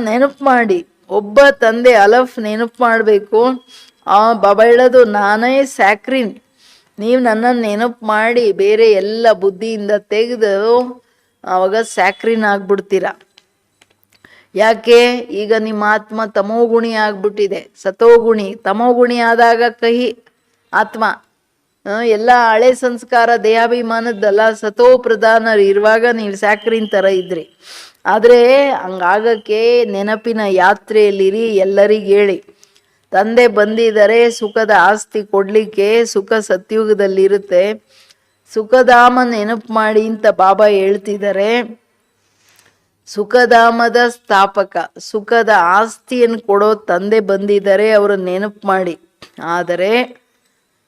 ನೆನಪು ಮಾಡಿ, ಒಬ್ಬ ತಂದೆ ಅಲಫ್ ನೆನಪು ಮಾಡಬೇಕು. ಬಾಬಾ ಹೇಳೋದು, ನಾನೇ ಸ್ಯಾಕ್ರಿನ್. ನೀವು ನನ್ನನ್ನು ನೆನಪು ಮಾಡಿ ಬೇರೆ ಎಲ್ಲ ಬುದ್ಧಿಯಿಂದ ತೆಗೆದು ಆವಾಗ ಸ್ಯಾಕ್ರಿನ್ ಆಗ್ಬಿಡ್ತೀರಾ. ಯಾಕೆ? ಈಗ ನಿಮ್ಮ ಆತ್ಮ ತಮೋಗುಣಿ ಆಗ್ಬಿಟ್ಟಿದೆ. ಸತೋಗುಣಿ, ತಮೋಗುಣಿ ಆದಾಗ ಕಹಿ ಆತ್ಮ ಎಲ್ಲ ಹಳೆ ಸಂಸ್ಕಾರ ದೇಹಾಭಿಮಾನದ್ದಲ್ಲ, ಸತೋ ಪ್ರಧಾನರು ಇರುವಾಗ ನೀವು ಸ್ಯಾಕ್ರಿನ್ ಥರ ಇದ್ರಿ. ಆದರೆ ಹಂಗಾಗಕ್ಕೆ ನೆನಪಿನ ಯಾತ್ರೆಯಲ್ಲಿರಿ. ಎಲ್ಲರಿಗೆ ಹೇಳಿ, ತಂದೆ ಬಂದಿದ್ದಾರೆ ಸುಖದ ಆಸ್ತಿ ಕೊಡಲಿಕ್ಕೆ. ಸುಖ ಸತ್ಯುಗದಲ್ಲಿರುತ್ತೆ, ಸುಖಧಾಮ ನೆನಪು ಮಾಡಿ ಅಂತ ಬಾಬಾ ಹೇಳ್ತಿದ್ದಾರೆ. ಸುಖಧಾಮದ ಸ್ಥಾಪಕ, ಸುಖದ ಆಸ್ತಿಯನ್ನು ಕೊಡೋ ತಂದೆ ಬಂದಿದ್ದಾರೆ, ಅವರ ನೆನಪು ಮಾಡಿ. ಆದರೆ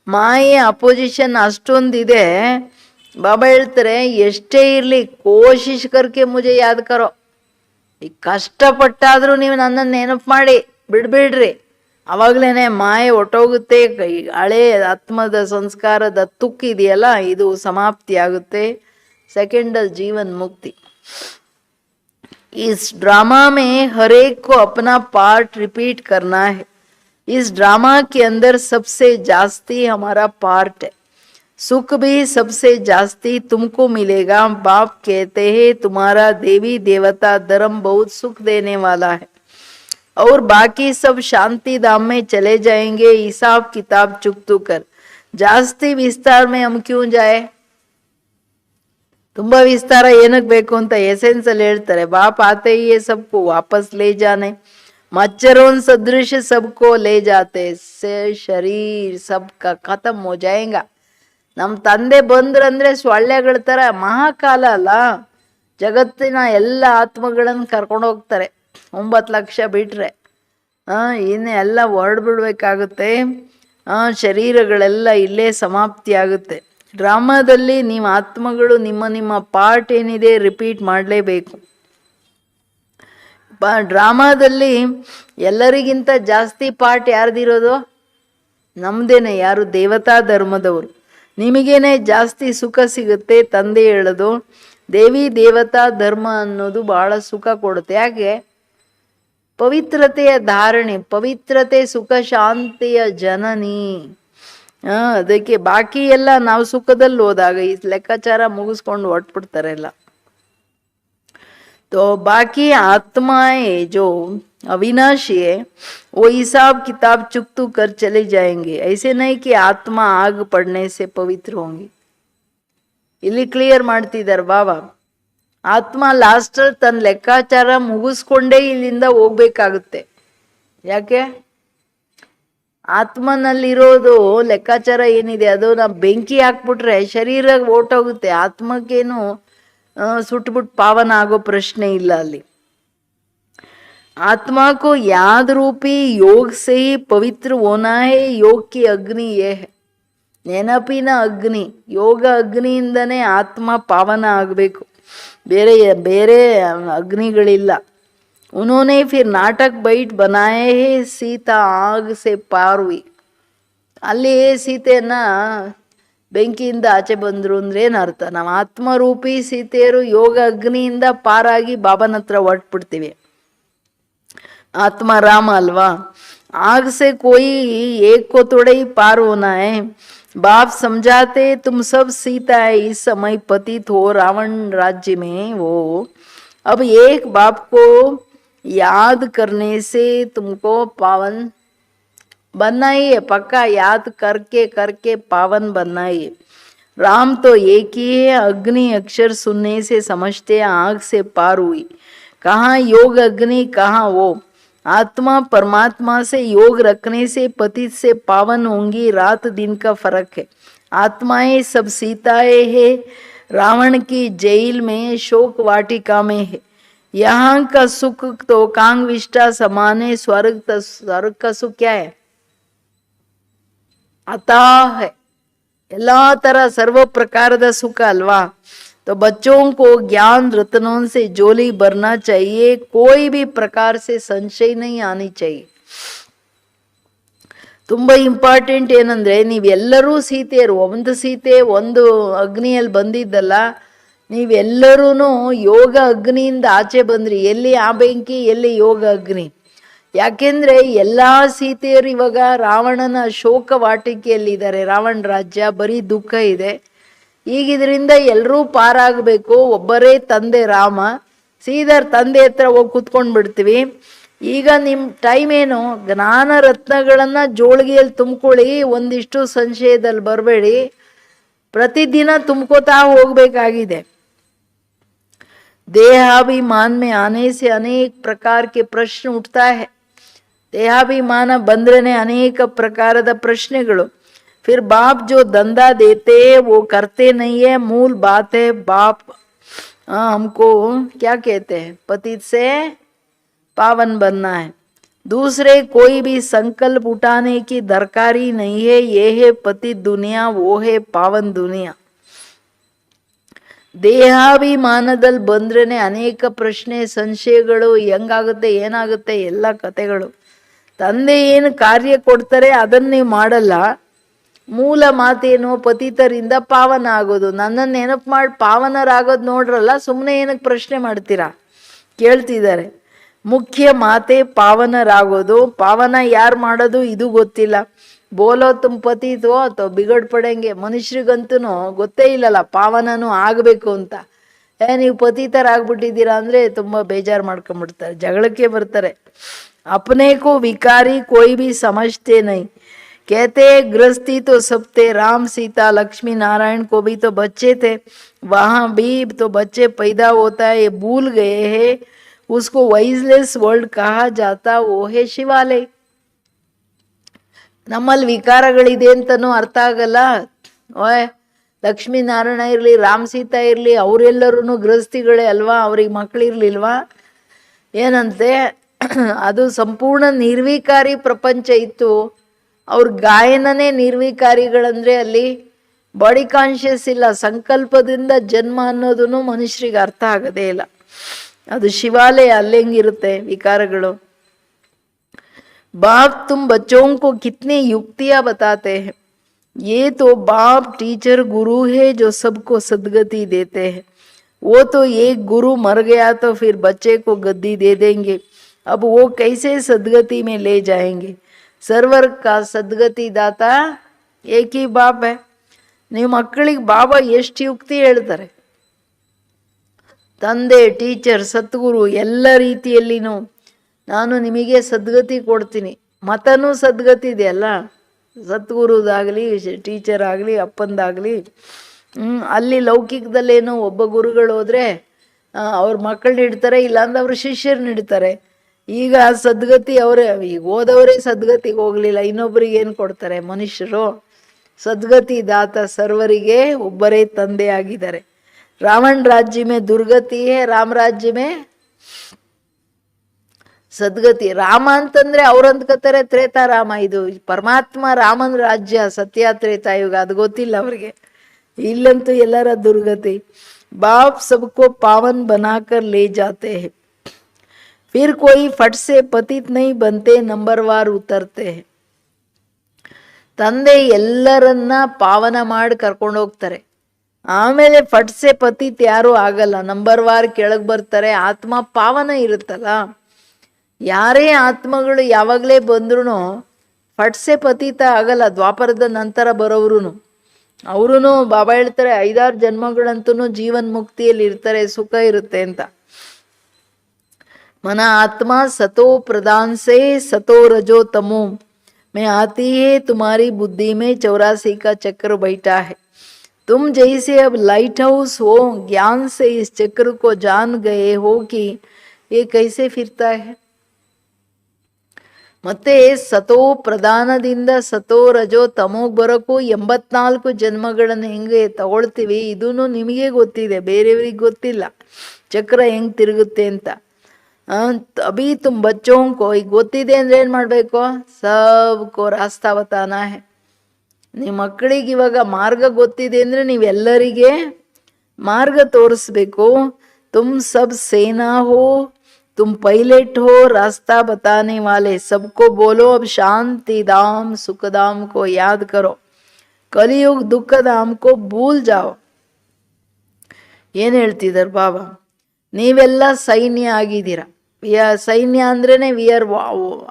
ಮಾಯೆ ಅಪೋಸಿಷನ್ ಅಷ್ಟೊಂದಿದೆ. ಬಾಬಾ ಹೇಳ್ತಾರೆ, ಎಷ್ಟೇ ಇರಲಿ ಕೋಶಿಶ್ ಕರ್ಕೆ ಮುಜೆ ಯಾದ್ ಕರೋ. ಈಗ ಕಷ್ಟಪಟ್ಟಾದರೂ ನೀವು ನನ್ನನ್ನು ನೆನಪು ಮಾಡಿ ಬಿಡ್ಬೇಡ್ರಿ. ಅವಾಗಲೇ ಮಾಯೆ ಹೊಟ್ಟೋಗುತ್ತೆ. ಹಳೆ ಆತ್ಮದ ಸಂಸ್ಕಾರದ ತುಕ್ಕಿದೆಯಲ್ಲ, ಇದು ಸಮಾಪ್ತಿ ಆಗುತ್ತೆ. ಸೆಕೆಂಡಲ್ ಜೀವನ್ ಮುಕ್ತಿ. इस ड्रामा में हर एक को अपना पार्ट रिपीट करना है. इस ड्रामा के अंदर सबसे जास्ती हमारा पार्ट है. सुख भी सबसे जास्ती तुमको मिलेगा. बाप कहते हैं तुम्हारा देवी देवता धर्म बहुत सुख देने वाला है और बाकी सब शांति धाम में चले जाएंगे. हिसाब किताब चुकतू कर. जास्ती विस्तार में हम क्यों जाए? ತುಂಬಾ ವಿಸ್ತಾರ ಏನಕ್ಕೆ ಬೇಕು ಅಂತ ಎಸೆನ್ಸ್ ಅಲ್ಲಿ ಹೇಳ್ತಾರೆ. ಬಾಪ್ ಆತೆ ಹಿ ಸಬ್ಕೋ ವಾಪಸ್ ಲೇ ಜಾನೆ, ಮಚ್ಚರೋನ್ ಸದೃಶ ಸಬ್ಕೋ ಲೇ ಜಾತೆ, ಸೆ ಶರೀರ್ ಸಬ್ಕ ಖತಮ್ ಹೋ ಜಾಯೇಗಾ. ನಮ್ಮ ತಂದೆ ಬಂದ್ರಂದ್ರೆ ಸೊಳ್ಳೆಗಳ ಥರ ಮಹಾಕಾಲ ಅಲ್ಲ, ಜಗತ್ತಿನ ಎಲ್ಲ ಆತ್ಮಗಳನ್ನು ಕರ್ಕೊಂಡು ಹೋಗ್ತಾರೆ. 9 ಲಕ್ಷ ಬಿಟ್ರೆ ಇನ್ನು ಎಲ್ಲ ಹೊರಡ್ಬಿಡ್ಬೇಕಾಗುತ್ತೆ. ಶರೀರಗಳೆಲ್ಲ ಇಲ್ಲೇ ಸಮಾಪ್ತಿ ಆಗುತ್ತೆ. ಡ್ರಾಮಾದಲ್ಲಿ ನೀವು ಆತ್ಮಗಳು ನಿಮ್ಮ ನಿಮ್ಮ ಪಾರ್ಟ್ ಏನಿದೆ ರಿಪೀಟ್ ಮಾಡಲೇಬೇಕು. ಡ್ರಾಮಾದಲ್ಲಿ ಎಲ್ಲರಿಗಿಂತ ಜಾಸ್ತಿ ಪಾರ್ಟ್ ಯಾರ್ದಿರೋದು? ನಮ್ದೇನೆ. ಯಾರು? ದೇವತಾ ಧರ್ಮದವರು. ನಿಮಗೇನೆ ಜಾಸ್ತಿ ಸುಖ ಸಿಗುತ್ತೆ. ತಂದೆ ಹೇಳೋದು ದೇವಿ ದೇವತಾ ಧರ್ಮ ಅನ್ನೋದು ಬಹಳ ಸುಖ ಕೊಡುತ್ತೆ. ಯಾಕೆ? ಪವಿತ್ರತೆಯ ಧಾರಣೆ, ಪವಿತ್ರತೆ ಸುಖ ಶಾಂತಿಯ ಜನನಿ. ಅದಕ್ಕೆ ಬಾಕಿ ಎಲ್ಲ ನಾವು ಸುಖದಲ್ಲಿ ಹೋದಾಗ ಈ ಲೆಕ್ಕಾಚಾರ ಮುಗಿಸ್ಕೊಂಡು ಹೊಟ್ಬಿಡ್ತಾರೆ ಎಲ್ಲ. तो बाकी आत्माएं जो अविनाशी है, वो हिसाब किताब चुकतू कर चले जाएंगे। ऐसे नहीं कि आत्मा आग पड़ने से पवित्र होंगी। ಇಲ್ಲಿ ಕ್ಲಿಯರ್ ಮಾಡ್ತಿದ್ದಾರೆ ಬಾಬಾ, ಆತ್ಮ ಲಾಸ್ಟ್ ತನ್ನ ಲೆಕ್ಕಾಚಾರ ಮುಗಿಸ್ಕೊಂಡೇ ಇಲ್ಲಿಂದ ಹೋಗ್ಬೇಕಾಗುತ್ತೆ. ಯಾಕೆ? ಆತ್ಮನಲ್ಲಿರೋದು ಲೆಕ್ಕಾಚಾರ ಏನಿದೆ ಅದು ನಾವು ಬೆಂಕಿ ಹಾಕ್ಬಿಟ್ರೆ ಶರೀರ ಓಟೋಗುತ್ತೆ, ಆತ್ಮಕ್ಕೇನು ಸುಟ್ಬಿಟ್ಟು ಪಾವನ ಆಗೋ ಪ್ರಶ್ನೆ ಇಲ್ಲ ಅಲ್ಲಿ. आत्मा को याद रूपी योग से ही पवित्र होना है. योग की अग्नि ये है, ನೆನಪಿನ ಅಗ್ನಿ, ಯೋಗ ಅಗ್ನಿಯಿಂದನೇ ಆತ್ಮ ಪಾವನ ಆಗಬೇಕು, ಬೇರೆ ಬೇರೆ ಅಗ್ನಿಗಳಿಲ್ಲ. उन्होंने फिर नाटक बैठ बनाए है सीता आग से पार हुई. ಅಲ್ಲಿ ಸೀತೆಯನ್ನ ಬೆಂಕಿಯಿಂದ ಆಚೆ ಬಂದ್ರು ಅಂದ್ರೆ ಏನರ್ಥ? ನಾವು ಆತ್ಮರೂಪಿ ಸೀತೆಯರು ಯೋಗ ಅಗ್ನಿಯಿಂದ ಪಾರಾಗಿ ಬಾಬನ ಹತ್ರ ಹೊರಟ್ಬಿಡ್ತೀವಿ. आत्मा राम अलवा. आग से कोई एक को थोड़ा ही पार होना है. बाप समझाते तुम सब सीता है, इस समय पतित हो रावण राज्य में वो. अब एक बाप को याद करने से तुमको पावन बनना ही है, पक्का याद करके करके पावन बनना ही है. राम तो एक ही है. अग्नि अक्षर सुनने से समझते आग से पार हुई. कहाँ योग अग्नि, कहाँ वो आत्मा. परमात्मा से योग रखने से पतित से पावन होंगी. रात दिन का फर्क है. आत्माएं सब सीताएं है, रावण की जेल में शोक वाटिका में है. यहाँ का सुख तो कांग विष्टा समान है. स्वर्ग का सुख क्या है? अथाह है, ಎಲ್ಲಾ ತರ ಸರ್ವ ಪ್ರಕಾರದ ಸುಖ ಅಲ್ವಾ. तो बच्चों को ज्ञान रत्नों से जोली भरना चाहिए, कोई भी प्रकार से संशय नहीं आनी चाहिए. ತುಂಬಾ ಇಂಪಾರ್ಟೆಂಟ್ ಏನಂದ್ರೆ, ನೀವೆಲ್ಲರೂ ಸೀತೆಯರು, ಒಂದು ಸೀತೆ ಒಂದು ಅಗ್ನಿಯಲ್ಲಿ ಬಂದಿದ್ದಲ್ಲ, ನೀವೆಲ್ಲರೂ ಯೋಗ ಅಗ್ನಿಯಿಂದ ಆಚೆ ಬಂದ್ರಿ. ಎಲ್ಲಿ ಆ ಬೆಂಕಿ, ಎಲ್ಲಿ ಯೋಗ ಅಗ್ನಿ? ಯಾಕೆಂದ್ರೆ ಎಲ್ಲಾ ಸೀತೆಯರು ಇವಾಗ ರಾವಣನ ಶೋಕ ವಾಟಿಕೆಯಲ್ಲಿದ್ದಾರೆ. ರಾವಣ ರಾಜ್ಯ ಬರೀ ದುಃಖ ಇದೆ. ಈಗ ಇದರಿಂದ ಎಲ್ಲರೂ ಪಾರಾಗಬೇಕು. ಒಬ್ಬರೇ ತಂದೆ ರಾಮ, ಸೀದರ್ ತಂದೆ ಹತ್ರ ಹೋಗಿ ಕುತ್ಕೊಂಡು ಬಿಡ್ತೀವಿ. ಈಗ ನಿಮ್ಮ ಟೈಮ್ ಏನು? ಜ್ಞಾನ ರತ್ನಗಳನ್ನ ಜೋಳಿಗೆಯಲ್ಲಿ ತುಂಬ್ಕೊಳ್ಳಿ, ಒಂದಿಷ್ಟು ಸಂಶಯದಲ್ಲಿ ಬರಬೇಡಿ, ಪ್ರತಿದಿನ ತುಂಬ್ಕೋತಾ ಹೋಗ್ಬೇಕಾಗಿದೆ. देहाभिमान में आने से अनेक प्रकार के प्रश्न उठता है. देहाभिमान ಬಂದ್ರೇನೆ ಅನೇಕ ಪ್ರಕಾರದ ಪ್ರಶ್ನೆಗಳು. फिर बाप जो धंधा देते वो करते नहीं है. मूल बात है बाप हमको क्या कहते हैं? पतित से पावन बनना है. दूसरे कोई भी संकल्प उठाने की दरकारी नहीं है. ये है पतित दुनिया, वो है पावन दुनिया. ದೇಹಾಭಿಮಾನದಲ್ಲಿ ಬಂದ್ರೇನೆ ಅನೇಕ ಪ್ರಶ್ನೆ ಸಂಶಯಗಳು. ಹೆಂಗಾಗುತ್ತೆ, ಏನಾಗುತ್ತೆ, ಎಲ್ಲ ಕತೆಗಳು. ತಂದೆ ಏನು ಕಾರ್ಯ ಕೊಡ್ತಾರೆ ಅದನ್ನ ನೀವು ಮಾಡಲ್ಲ. ಮೂಲ ಮಾತೇನು? ಪತಿತರಿಂದ ಪಾವನ ಆಗೋದು. ನನ್ನನ್ನು ನೆನಪು ಮಾಡಿ ಪಾವನರಾಗೋದು ನೋಡ್ರಲ್ಲ, ಸುಮ್ಮನೆ ಏನಕ್ಕೆ ಪ್ರಶ್ನೆ ಮಾಡ್ತೀರಾ? ಕೇಳ್ತಿದ್ದಾರೆ. ಮುಖ್ಯ ಮಾತೆ ಪಾವನರಾಗೋದು. ಪಾವನ ಯಾರು ಮಾಡೋದು ಇದು ಗೊತ್ತಿಲ್ಲ. ಬೋಲೋ ತುಮ್ ಪತಿತೋ ಅಥವಾ ಬಿಗಡ್ ಪಡೆಂಗೆ. ಮನುಷ್ಯರಿಗಂತೂ ಗೊತ್ತೇ ಇಲ್ಲಲ್ಲ ಪಾವನನು ಆಗಬೇಕು ಅಂತ. ನೀವು ಪತಿತರಾಗ್ಬಿಟ್ಟಿದ್ದೀರಾ ಅಂದರೆ ತುಂಬ ಬೇಜಾರು ಮಾಡ್ಕೊಂಡ್ಬಿಡ್ತಾರೆ, ಜಗಳಕ್ಕೆ ಬರ್ತಾರೆ. अपने को विकारी कोई भी समझते नहीं. कहते गृहस्थी तो सब थे, राम सीता लक्ष्मी नारायण को भी तो बच्चे थे, वहाँ भी तो बच्चे पैदा होता है. ये भूल गए हैं. उसको वाइजलेस वर्ल्ड कहा जाता, वो है शिवालय. ನಮ್ಮಲ್ಲಿ ವಿಕಾರಗಳಿದೆ ಅಂತನೂ ಅರ್ಥ ಆಗಲ್ಲ. ಓಯ್ ಲಕ್ಷ್ಮೀನಾರಾಯಣ ಇರಲಿ, ರಾಮ್ ಸೀತಾ ಇರಲಿ, ಅವರೆಲ್ಲರೂ ಗೃಹಸ್ಥಿಗಳೇ ಅಲ್ವಾ? ಅವ್ರಿಗೆ ಮಕ್ಕಳಿರ್ಲಿಲ್ವಾ? ಏನಂತೆ, ಅದು ಸಂಪೂರ್ಣ ನಿರ್ವಿಕಾರಿ ಪ್ರಪಂಚ ಇತ್ತು. ಅವ್ರ ಗಾಯನನೇ ನಿರ್ವಿಕಾರಿಗಳಂದ್ರೆ ಅಲ್ಲಿ ಬಾಡಿ ಕಾನ್ಷಿಯಸ್ ಇಲ್ಲ. ಸಂಕಲ್ಪದಿಂದ ಜನ್ಮ ಅನ್ನೋದನ್ನು ಮನುಷ್ಯರಿಗೆ ಅರ್ಥ ಆಗದೇ ಇಲ್ಲ. ಅದು ಶಿವಾಲಯ, ಅಲ್ಲೆಂಗಿರುತ್ತೆ ವಿಕಾರಗಳು. बाप तुम बच्चों को कितनी युक्तियां बताते हैं. ये तो बाप टीचर गुरु है जो सबको सदगति देते हैं. वो तो एक गुरु मर गया तो फिर बच्चे को गद्दी दे देंगे. अब वो कैसे सदगति में ले जाएंगे? सर्वर का सदगति दाता एक ही बाप है. ನೀವು ಮಕ್ಕಳಿಗೆ ಬಾಬಾ ಎಷ್ಟು ಯುಕ್ತಿ ಹೇಳ್ತಾರೆ. ತಂದೆ, ಟೀಚರ್, ಸದ್ಗುರು ಎಲ್ಲ ರೀತಿಯಲ್ಲಿನೂ ನಾನು ನಿಮಗೆ ಸದ್ಗತಿ ಕೊಡ್ತೀನಿ. ಮತನೂ ಸದ್ಗತಿ ಇದೆಯಲ್ಲ, ಸದ್ಗುರುದಾಗಲಿ ಟೀಚರ್ ಆಗಲಿ ಅಪ್ಪಂದಾಗಲಿ. ಅಲ್ಲಿ ಲೌಕಿಕದಲ್ಲೇನೋ ಒಬ್ಬ ಗುರುಗಳು ಹೋದರೆ ಅವ್ರ ಮಕ್ಕಳನ್ನ ಇಡ್ತಾರೆ, ಇಲ್ಲಾಂದ್ರೆ ಅವ್ರ ಶಿಷ್ಯರನ್ನ ಇಡ್ತಾರೆ. ಈಗ ಸದ್ಗತಿ ಅವರೇ, ಈಗ ಓದವರೇ ಸದ್ಗತಿಗೆ ಹೋಗಲಿಲ್ಲ, ಇನ್ನೊಬ್ಬರಿಗೆ ಏನು ಕೊಡ್ತಾರೆ ಮನುಷ್ಯರು? ಸದ್ಗತಿ ದಾತ ಸರ್ವರಿಗೆ ಒಬ್ಬರೇ ತಂದೆ ಆಗಿದ್ದಾರೆ. ರಾವಣ ರಾಜ್ಯ ಮೇ ದುರ್ಗತಿ ಹೇ, ರಾಮ ರಾಜ್ಯ ಮೇ ಸದ್ಗತಿ. ರಾಮ ಅಂತಂದ್ರೆ ಅವ್ರು ಅಂದ್ಕೋತಾರೆ ತ್ರೇತಾರಾಮ, ಇದು ಪರಮಾತ್ಮ ರಾಮನ ರಾಜ್ಯ ಸತ್ಯ ತ್ರೇತಾಯುಗ, ಅದು ಗೊತ್ತಿಲ್ಲ ಅವ್ರಿಗೆ. ಇಲ್ಲಂತೂ ಎಲ್ಲರ ದುರ್ಗತಿ. बाप सबको पावन बनाकर ले जाते हैं, फिर कोई फट से पतित नहीं बनते, नंबरवार उतरते हैं. ತಂದೆ ಎಲ್ಲರನ್ನ ಪಾವನ ಮಾಡಿ ಕರ್ಕೊಂಡು ಹೋಗ್ತಾರೆ, ಆಮೇಲೆ ಫಟ್ಸೆ ಪತಿತ್ ಯಾರು ಆಗಲ್ಲ, ನಂಬರ್ವಾರ್ ಕೆಳಗೆ ಬರ್ತಾರೆ. ಆತ್ಮ ಪಾವನ ಇರುತ್ತಲ್ಲ, ಯಾರೇ ಆತ್ಮಗಳು ಯಾವಾಗಲೇ ಬಂದ್ರೂ ಫಟ್ಸೆ ಪತಿತ ಆಗಲ್ಲ. ದ್ವಾಪರದ ನಂತರ ಬರೋವ್ರು ಅವರು ಬಾಬಾ ಹೇಳ್ತಾರೆ 5-6 ಜನ್ಮಗಳಂತೂ ಜೀವನ್ ಮುಕ್ತಿಯಲ್ಲಿ ಇರ್ತಾರೆ, ಸುಖ ಇರುತ್ತೆ ಅಂತ. ಮನ ಆತ್ಮ ಸತೋ ಪ್ರಧಾನ್ ಸೇ ಸತೋ ರಜೋ ತಮೋ में आती है, तुम्हारी बुद्धि में 84 का चक्र बैठा है. तुम जैसे अब लाइट हाउस हो, ज्ञान से इस चक्र को जान गए हो कि ये कैसे फिरता है. ಮತ್ತೆ ಸತೋ ಪ್ರಧಾನದಿಂದ ಸತೋ ರಜೋ ತಮೋಗ್ ಬರೋಕ್ಕೂ 84 ಜನ್ಮಗಳನ್ನು ಹೆಂಗೆ ತಗೊಳ್ತೀವಿ, ಇದೂ ನಿಮಗೆ ಗೊತ್ತಿದೆ, ಬೇರೆಯವ್ರಿಗೆ ಗೊತ್ತಿಲ್ಲ ಚಕ್ರ ಹೆಂಗೆ ತಿರುಗುತ್ತೆ ಅಂತ. ಅಭಿ ತುಮ್ ಬಚ್ಚೋಂಕೋ, ಈಗ ಗೊತ್ತಿದೆ ಅಂದ್ರೆ ಏನು ಮಾಡಬೇಕು? ಸಬ್ಕೋ ರಾಸ್ತಾ ಬತಾನಾ ಹೈ. ನಿಮ್ಮ ಮಕ್ಕಳಿಗೆ ಇವಾಗ ಮಾರ್ಗ ಗೊತ್ತಿದೆ ಅಂದರೆ ನೀವೆಲ್ಲರಿಗೆ ಮಾರ್ಗ ತೋರಿಸ್ಬೇಕು. ತುಮ್ ಸಬ್ ಸೇನಾ ಹೋ, तुम पायलट हो, रास्ता बताने वाले. सबको बोलो अब शांति धाम सुख धाम को याद करो, कलियुग दुख धाम को भूल जाओ. ಏನು ಹೇಳ್ತಿದ್ದಾರೆ ಬಾಬಾ? ನೀವೆಲ್ಲ ಸೈನ್ಯ ಆಗಿದ್ದೀರ. ಸೈನ್ಯ ಅಂದ್ರೇ we are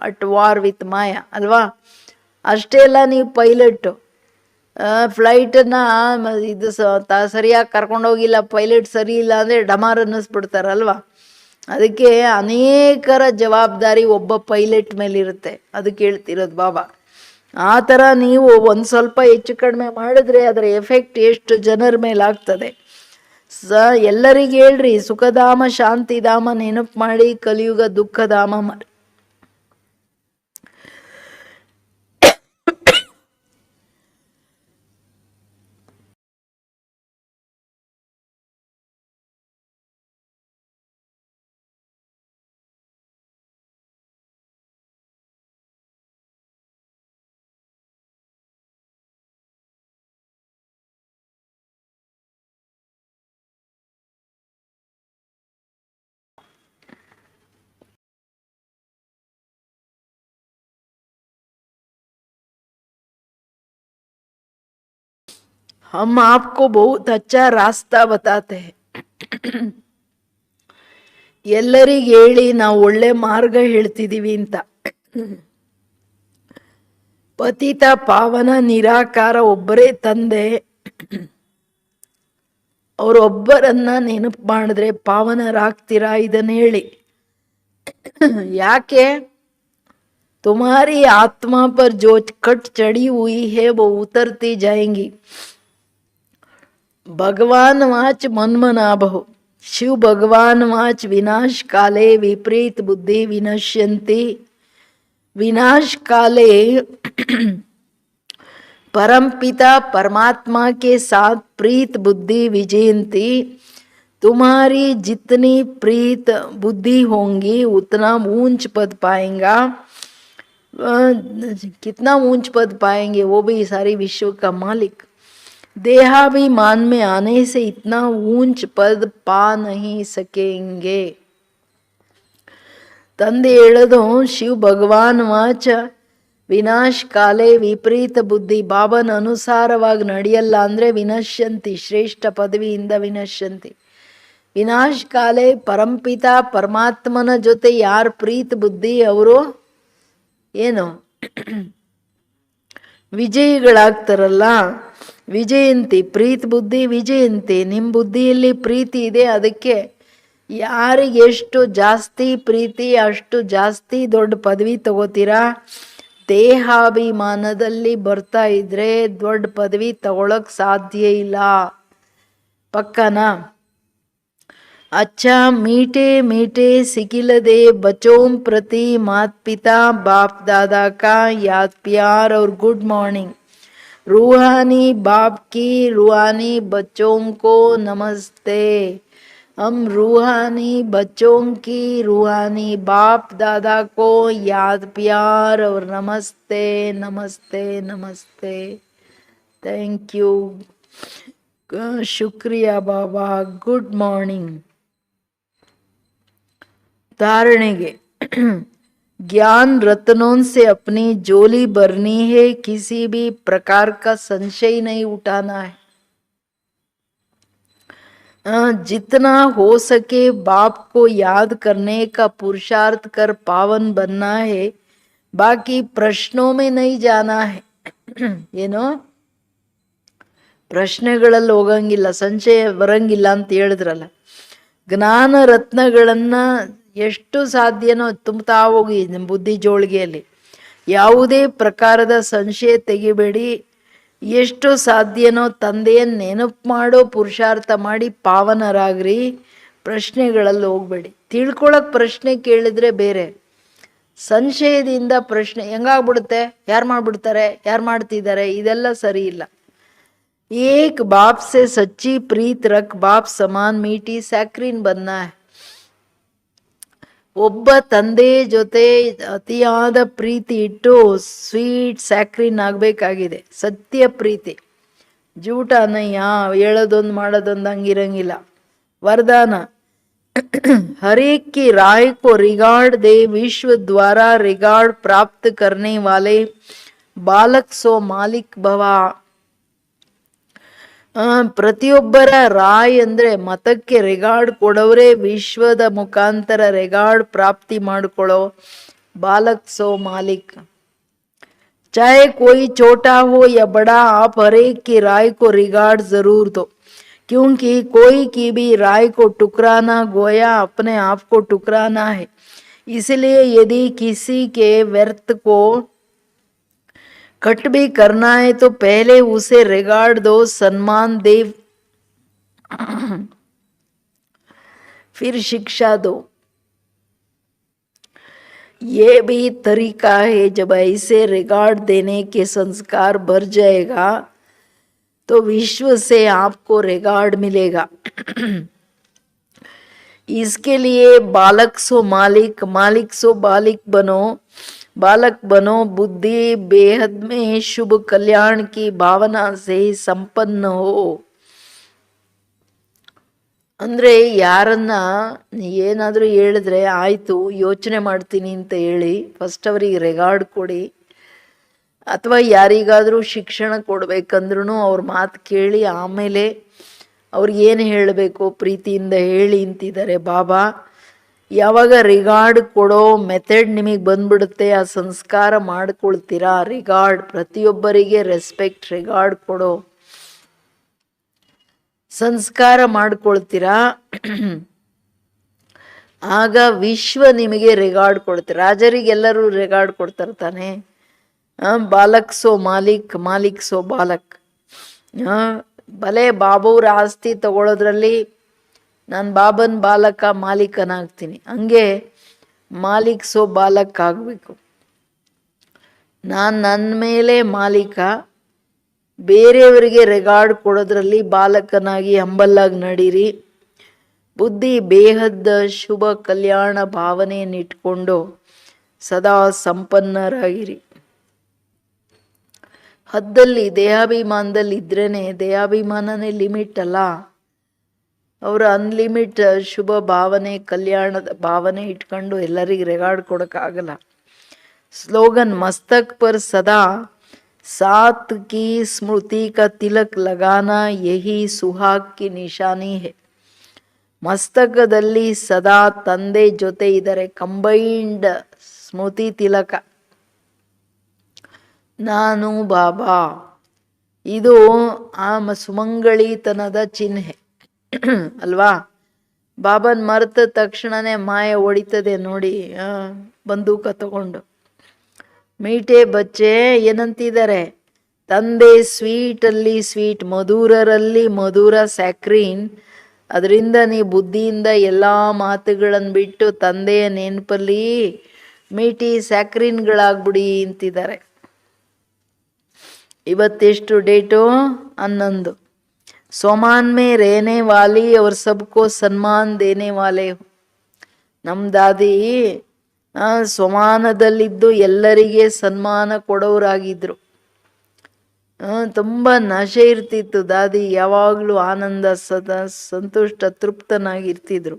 at war with Maya ಅಲ್ವಾ? ಅಷ್ಟೇ ಅಲ್ಲ, ನೀವು ಪೈಲಟ್ಟು. ಫ್ಲೈಟನ್ನು ಇದು ಸರಿಯಾಗಿ ಕರ್ಕೊಂಡೋಗಿಲ್ಲ, ಪೈಲಟ್ ಸರಿ ಇಲ್ಲ ಅಂದರೆ ಡಮಾರ್ ಅನ್ನಿಸ್ಬಿಡ್ತಾರಲ್ವ. ಅದಕ್ಕೆ ಅನೇಕರ ಜವಾಬ್ದಾರಿ ಒಬ್ಬ ಪೈಲಟ್ ಮೇಲಿರುತ್ತೆ. ಅದಕ್ಕೆ ಹೇಳ್ತಿರೋದು ಬಾಬಾ. ಆ ಥರ ನೀವು ಒಂದು ಸ್ವಲ್ಪ ಹೆಚ್ಚು ಕಡಿಮೆ ಮಾಡಿದ್ರೆ ಅದರ ಎಫೆಕ್ಟ್ ಎಷ್ಟು ಜನರ ಮೇಲಾಗ್ತದೆ. ಎಲ್ಲರಿಗೆ ಹೇಳ್ರಿ, ಸುಖಧಾಮ ಶಾಂತಿಧಾಮ ನೆನಪು ಮಾಡಿ, ಕಲಿಯುಗ ದುಃಖಧಾಮ ಮಾಡಿ. हम आपको बहुत अच्छा रास्ता बताते हैं. ಎಲ್ಲರಿಗೆ ಹೇಳಿ ನಾವು ಒಳ್ಳೆ ಮಾರ್ಗ ಹೇಳ್ತಿದ್ದೀವಿ ಅಂತ. ಪತಿತ ಪಾವನ ನಿರಾಕಾರ ಒಬ್ಬರೇ ತಂದೆ, ಅವರೊಬ್ಬರನ್ನ ನೆನಪು ಮಾಡಿದ್ರೆ ಪಾವನರಾಗ್ತೀರಾ, ಇದನ್ನ ಹೇಳಿ. ಯಾಕೆ? तुम्हारी आत्मा पर जो कट चढ़ी हुई है वो उतरती जाएंगी. भगवान वाच मन्मनाभो, शिव भगवान वाच विनाश काले विपरीत बुद्धि विनश्यन्ति. विनाश काले परमपिता परमात्मा के साथ प्रीत बुद्धि विजयंती. तुम्हारी जितनी प्रीत बुद्धि होंगी उतना ऊंच पद पाएंगा. कितना ऊंच पद पाएंगे? वो भी सारी विश्व का मालिक. देहाभिमान में आने से इतना ऊंच पद पा नहीं सकेंगे. ತಂದೆ ಹೇಳೋದು ಶಿವ ಭಗವಾನ್ ವಾಚ ವಿನಾಶ ಕಾಲೇ ವಿಪರೀತ ಬುದ್ಧಿ. ಬಾಬನ ಅನುಸಾರವಾಗಿ ನಡೆಯಲ್ಲ ಅಂದರೆ ವಿನಶ್ಯಂತಿ, ಶ್ರೇಷ್ಠ ಪದವಿಯಿಂದ ವಿನಶ್ಯಂತಿ. ವಿನಾಶ ಕಾಲೇ ಪರಂಪಿತ ಪರಮಾತ್ಮನ ಜೊತೆ ಯಾರು ಪ್ರೀತ ಬುದ್ಧಿ ಅವರು ಏನು ವಿಜಯಿಗಳಾಗ್ತಾರಲ್ಲ. ವಿಜಯಂತಿ ಪ್ರೀತ್ ಬುದ್ಧಿ ವಿಜಯಂತಿ. ನಿಮ್ಮ ಬುದ್ಧಿಯಲ್ಲಿ ಪ್ರೀತಿ ಇದೆ, ಅದಕ್ಕೆ ಯಾರಿಗೆ ಎಷ್ಟು ಜಾಸ್ತಿ ಪ್ರೀತಿ ಅಷ್ಟು ಜಾಸ್ತಿ ದೊಡ್ಡ ಪದವಿ ತಗೋತೀರಾ. ದೇಹಾಭಿಮಾನದಲ್ಲಿ ಬರ್ತಾ ಇದ್ರೆ ದೊಡ್ಡ ಪದವಿ ತಗೊಳಕ್ ಸಾಧ್ಯ ಇಲ್ಲ. ಪಕ್ಕನಾ? अच्छा मीठे मीठे सिकिलदे बच्चों प्रति माता पिता बाप दादा का याद प्यार और गुड मॉर्निंग. रूहानी बाप की रूहानी बच्चों को नमस्ते. हम रूहानी बच्चों की रूहानी बाप दादा को याद प्यार और नमस्ते नमस्ते नमस्ते. Thank you. शुक्रिया बाबा. Good morning. धारणेगे ज्ञान रत्नों से अपनी झोली भरनी है. किसी भी प्रकार का संशय नहीं उठाना है. जितना हो सके बाप को याद करने का पुरुषार्थ कर पावन बनना है. बाकी प्रश्नों में नहीं जाना है. ಏನೋ ಪ್ರಶ್ನೆಗಳಲ್ಲಿ ಹೋಗಂಗಿಲ್ಲ, ಸಂಶಯ ಬರಂಗಿಲ್ಲ ಅಂತ ಹೇಳಿದ್ರಲ್ಲ. ಜ್ಞಾನ ರತ್ನಗಳನ್ನ ಎಷ್ಟು ಸಾಧ್ಯನೋ ತುಂಬುತ್ತಾ ಹೋಗಿ ಬುದ್ಧಿ ಜೋಳಿಗೆಯಲ್ಲಿ. ಯಾವುದೇ ಪ್ರಕಾರದ ಸಂಶಯ ತೆಗಿಬೇಡಿ. ಎಷ್ಟು ಸಾಧ್ಯನೋ ತಂದೆಯನ್ನು ನೆನಪು ಮಾಡೋ ಪುರುಷಾರ್ಥ ಮಾಡಿ ಪಾವನರಾಗ್ರಿ. ಪ್ರಶ್ನೆಗಳಲ್ಲಿ ಹೋಗ್ಬೇಡಿ. ತಿಳ್ಕೊಳಕ್ ಪ್ರಶ್ನೆ ಕೇಳಿದ್ರೆ ಬೇರೆ, ಸಂಶಯದಿಂದ ಪ್ರಶ್ನೆ ಹೆಂಗಾಗ್ಬಿಡುತ್ತೆ, ಯಾರು ಮಾಡ್ಬಿಡ್ತಾರೆ, ಯಾರು ಮಾಡ್ತಿದ್ದಾರೆ, ಇದೆಲ್ಲ ಸರಿ ಇಲ್ಲ. एक बाप से सच्ची प्रीत रख, बाप समान मीठी सैक्रीन बनना है. ಒಬ್ಬ ತಂದೆ ಜೊತೆ ಅತಿಯಾದ ಪ್ರೀತಿ ಇಟ್ಟು ಸ್ವೀಟ್ ಸ್ಯಾಕ್ರಿನ್ ಆಗಬೇಕಾಗಿದೆ. ಸತ್ಯ ಪ್ರೀತಿ, ಜೂಟ ಅನಯ್ಯ, ಹೇಳೋದೊಂದು ಮಾಡೋದೊಂದು ಹಂಗಿರಂಗಿಲ್ಲ. वरदान हर एक की राय को रिगार्ड दे. विश्व द्वारा रिगार्ड प्राप्त करने वाले बालक सो मालिक भव. ಪ್ರತಿಯೊಬ್ಬರ ರಾಯ್ ಅಂದ್ರೆ ಮತಕ್ಕೆ ರಿಗಾರ್ಡ್ ಕೊಡೋರೆ ವಿಶ್ವದ ಮುಖಾಂತರ ರಿಗಾರ್ಡ್ ಪ್ರಾಪ್ತಿ ಮಾಡ್ಕೊಳ್ಳೋ ಬಾಲಕ್ ಸೋ ಮಾಲಿಕ್. चाहे कोई छोटा हो या बड़ा, आप हर एक की राय को रिगार्ड जरूर दो, क्योंकि कोई की भी राय को टुकराना गोया अपने आप को टुकराना है. इसलिए यदि किसी के व्यर्थ को कट भी करना है तो पहले उसे रिगार्ड दो, सम्मान दे, फिर शिक्षा दो. ये भी तरीका है. जब ऐसे रिगार्ड देने के संस्कार भर जाएगा तो विश्व से आपको रिगार्ड मिलेगा. इसके लिए बालक सो मालिक, मालिक सो बालिक बनो, बालक बनो. बुद्धि बेहद में शुभ कल्याण की भावना से संपन्न हो. ಅಂದ್ರೆ ಯಾರನ್ನ ಏನಾದರೂ ಹೇಳಿದ್ರೆ ಆಯ್ತು ಯೋಚನೆ ಮಾಡ್ತೀನಿ ಅಂತ ಹೇಳಿ ಫಸ್ಟ್ ಅವರಿಗೆ ರೆಗಾರ್ಡ್ ಕೊಡಿ. ಅಥವಾ ಯಾರಿಗಾದರೂ ಶಿಕ್ಷಣ ಕೊಡ್ಬೇಕಂದ್ರೂ ಅವ್ರ ಮಾತು ಕೇಳಿ ಆಮೇಲೆ ಅವ್ರಿಗೆ ಏನು ಹೇಳಬೇಕು ಪ್ರೀತಿಯಿಂದ ಹೇಳಿ ಅಂತಿದ್ದಾರೆ ಬಾಬಾ. ಯಾವಾಗ ರಿಗಾರ್ಡ್ ಕೊಡೋ ಮೆಥಡ್ ನಿಮಗೆ ಬಂದ್ಬಿಡುತ್ತೆ, ಆ ಸಂಸ್ಕಾರ ಮಾಡ್ಕೊಳ್ತೀರಾ. ರಿಗಾರ್ಡ್ ಪ್ರತಿಯೊಬ್ಬರಿಗೆ ರೆಸ್ಪೆಕ್ಟ್, ರಿಗಾರ್ಡ್ ಕೊಡೋ ಸಂಸ್ಕಾರ ಮಾಡ್ಕೊಳ್ತೀರಾ. ಆಗ ವಿಶ್ವ ನಿಮಗೆ ರಿಗಾರ್ಡ್ ಕೊಡ್ತೀರ. ರಾಜರಿಗೆಲ್ಲರೂ ರಿಗಾರ್ಡ್ ಕೊಡ್ತಾರೆ ತಾನೆ. ಬಾಲಕ್ ಸೋ ಮಾಲಿಕ್, ಮಾಲಿಕ್ ಸೋ ಬಾಲಕ್. ಭಲೆ ಬಾಬೂರ ಆಸ್ತಿ ತಗೊಳ್ಳೋದ್ರಲ್ಲಿ ನಾನು ಬಾಬನ್ ಬಾಲಕ ಮಾಲೀಕನಾಗ್ತೀನಿ, ಹಂಗೆ ಮಾಲಿಕ್ ಸೋ ಬಾಲಕ್ ಆಗಬೇಕು. ನಾನು ನನ್ನ ಮೇಲೆ ಮಾಲೀಕ, ಬೇರೆಯವರಿಗೆ ರೆಗಾರ್ಡ್ ಕೊಡೋದ್ರಲ್ಲಿ ಬಾಲಕನಾಗಿ ಹಂಬಲ್ಲಾಗಿ ನಡೀರಿ. ಬುದ್ಧಿ ಬೇಹದ್ದ ಶುಭ ಕಲ್ಯಾಣ ಭಾವನೆಯನ್ನಿಟ್ಕೊಂಡು ಸದಾ ಸಂಪನ್ನರಾಗಿರಿ. ಹದ್ದಲ್ಲಿ ದೇಹಾಭಿಮಾನದಲ್ಲಿ ಇದ್ರೇನೆ, ದೇಹಾಭಿಮಾನನೇ ಲಿಮಿಟ್ ಅಲ್ಲ. ಅವರು ಅನ್ಲಿಮಿಟ್ ಶುಭ ಭಾವನೆ ಕಲ್ಯಾಣದ ಭಾವನೆ ಇಟ್ಕೊಂಡು ಎಲ್ಲರಿಗೆ ರೆಗಾರ್ಡ್ ಕೊಡೋಕ್ಕಾಗಲ್ಲ. ಸ್ಲೋಗನ್ ಮಸ್ತಕ್ ಪರ್ ಸದಾ सात की स्मृति का तिलक लगाना यही सुहाग की निशानी है. ಮಸ್ತಕದಲ್ಲಿ ಸದಾ ತಂದೆ ಜೊತೆ ಇದ್ದಾರೆ, ಕಂಬೈನ್ಡ್ ಸ್ಮೃತಿ ತಿಲಕ. ನಾನು ಬಾಬಾ, ಇದು ಆ ಸುಮಂಗಳಿತನದ ಚಿಹ್ನೆ ಅಲ್ವಾ. ಬಾಬನ್ ಮರೆತ ತಕ್ಷಣನೇ ಮಾಯ ಹೊಡಿತದೆ ನೋಡಿ, ಬಂದೂಕ ತಗೊಂಡು. ಮೀಠೆ ಬಚ್ಚೆ ಏನಂತಿದ್ದಾರೆ, ತಂದೆ ಸ್ವೀಟಲ್ಲಿ ಸ್ವೀಟ್, ಮಧುರರಲ್ಲಿ ಮಧುರ ಸ್ಯಾಕ್ರೀನ್. ಅದರಿಂದ ನೀ ಬುದ್ಧಿಯಿಂದ ಎಲ್ಲ ಮಾತುಗಳನ್ನು ಬಿಟ್ಟು ತಂದೆಯ ನೆನಪಲ್ಲಿ ಮೀಠಿ ಸ್ಯಾಕ್ರೀನ್ಗಳಾಗ್ಬಿಡಿ ಅಂತಿದ್ದಾರೆ. ಇವತ್ತೆಷ್ಟು ಡೇಟು? 11. ಸೋಮಾನ್ ಮೇ ರೇನೆ ವಾಲಿ ಅವ್ರ ಸಬ್ಕೋ ಸನ್ಮಾನ್ ದೇನೆ ವಾಲೆ. ನಮ್ಮ ದಾದಿ ಸೋಮಾನದಲ್ಲಿದ್ದು ಎಲ್ಲರಿಗೆ ಸನ್ಮಾನ ಕೊಡೋರಾಗಿದ್ರು. ತುಂಬ ನಶೆ ಇರ್ತಿತ್ತು. ದಾದಿ ಯಾವಾಗಲೂ ಆನಂದ, ಸದಾ ಸಂತುಷ್ಟ, ತೃಪ್ತನಾಗಿರ್ತಿದ್ರು.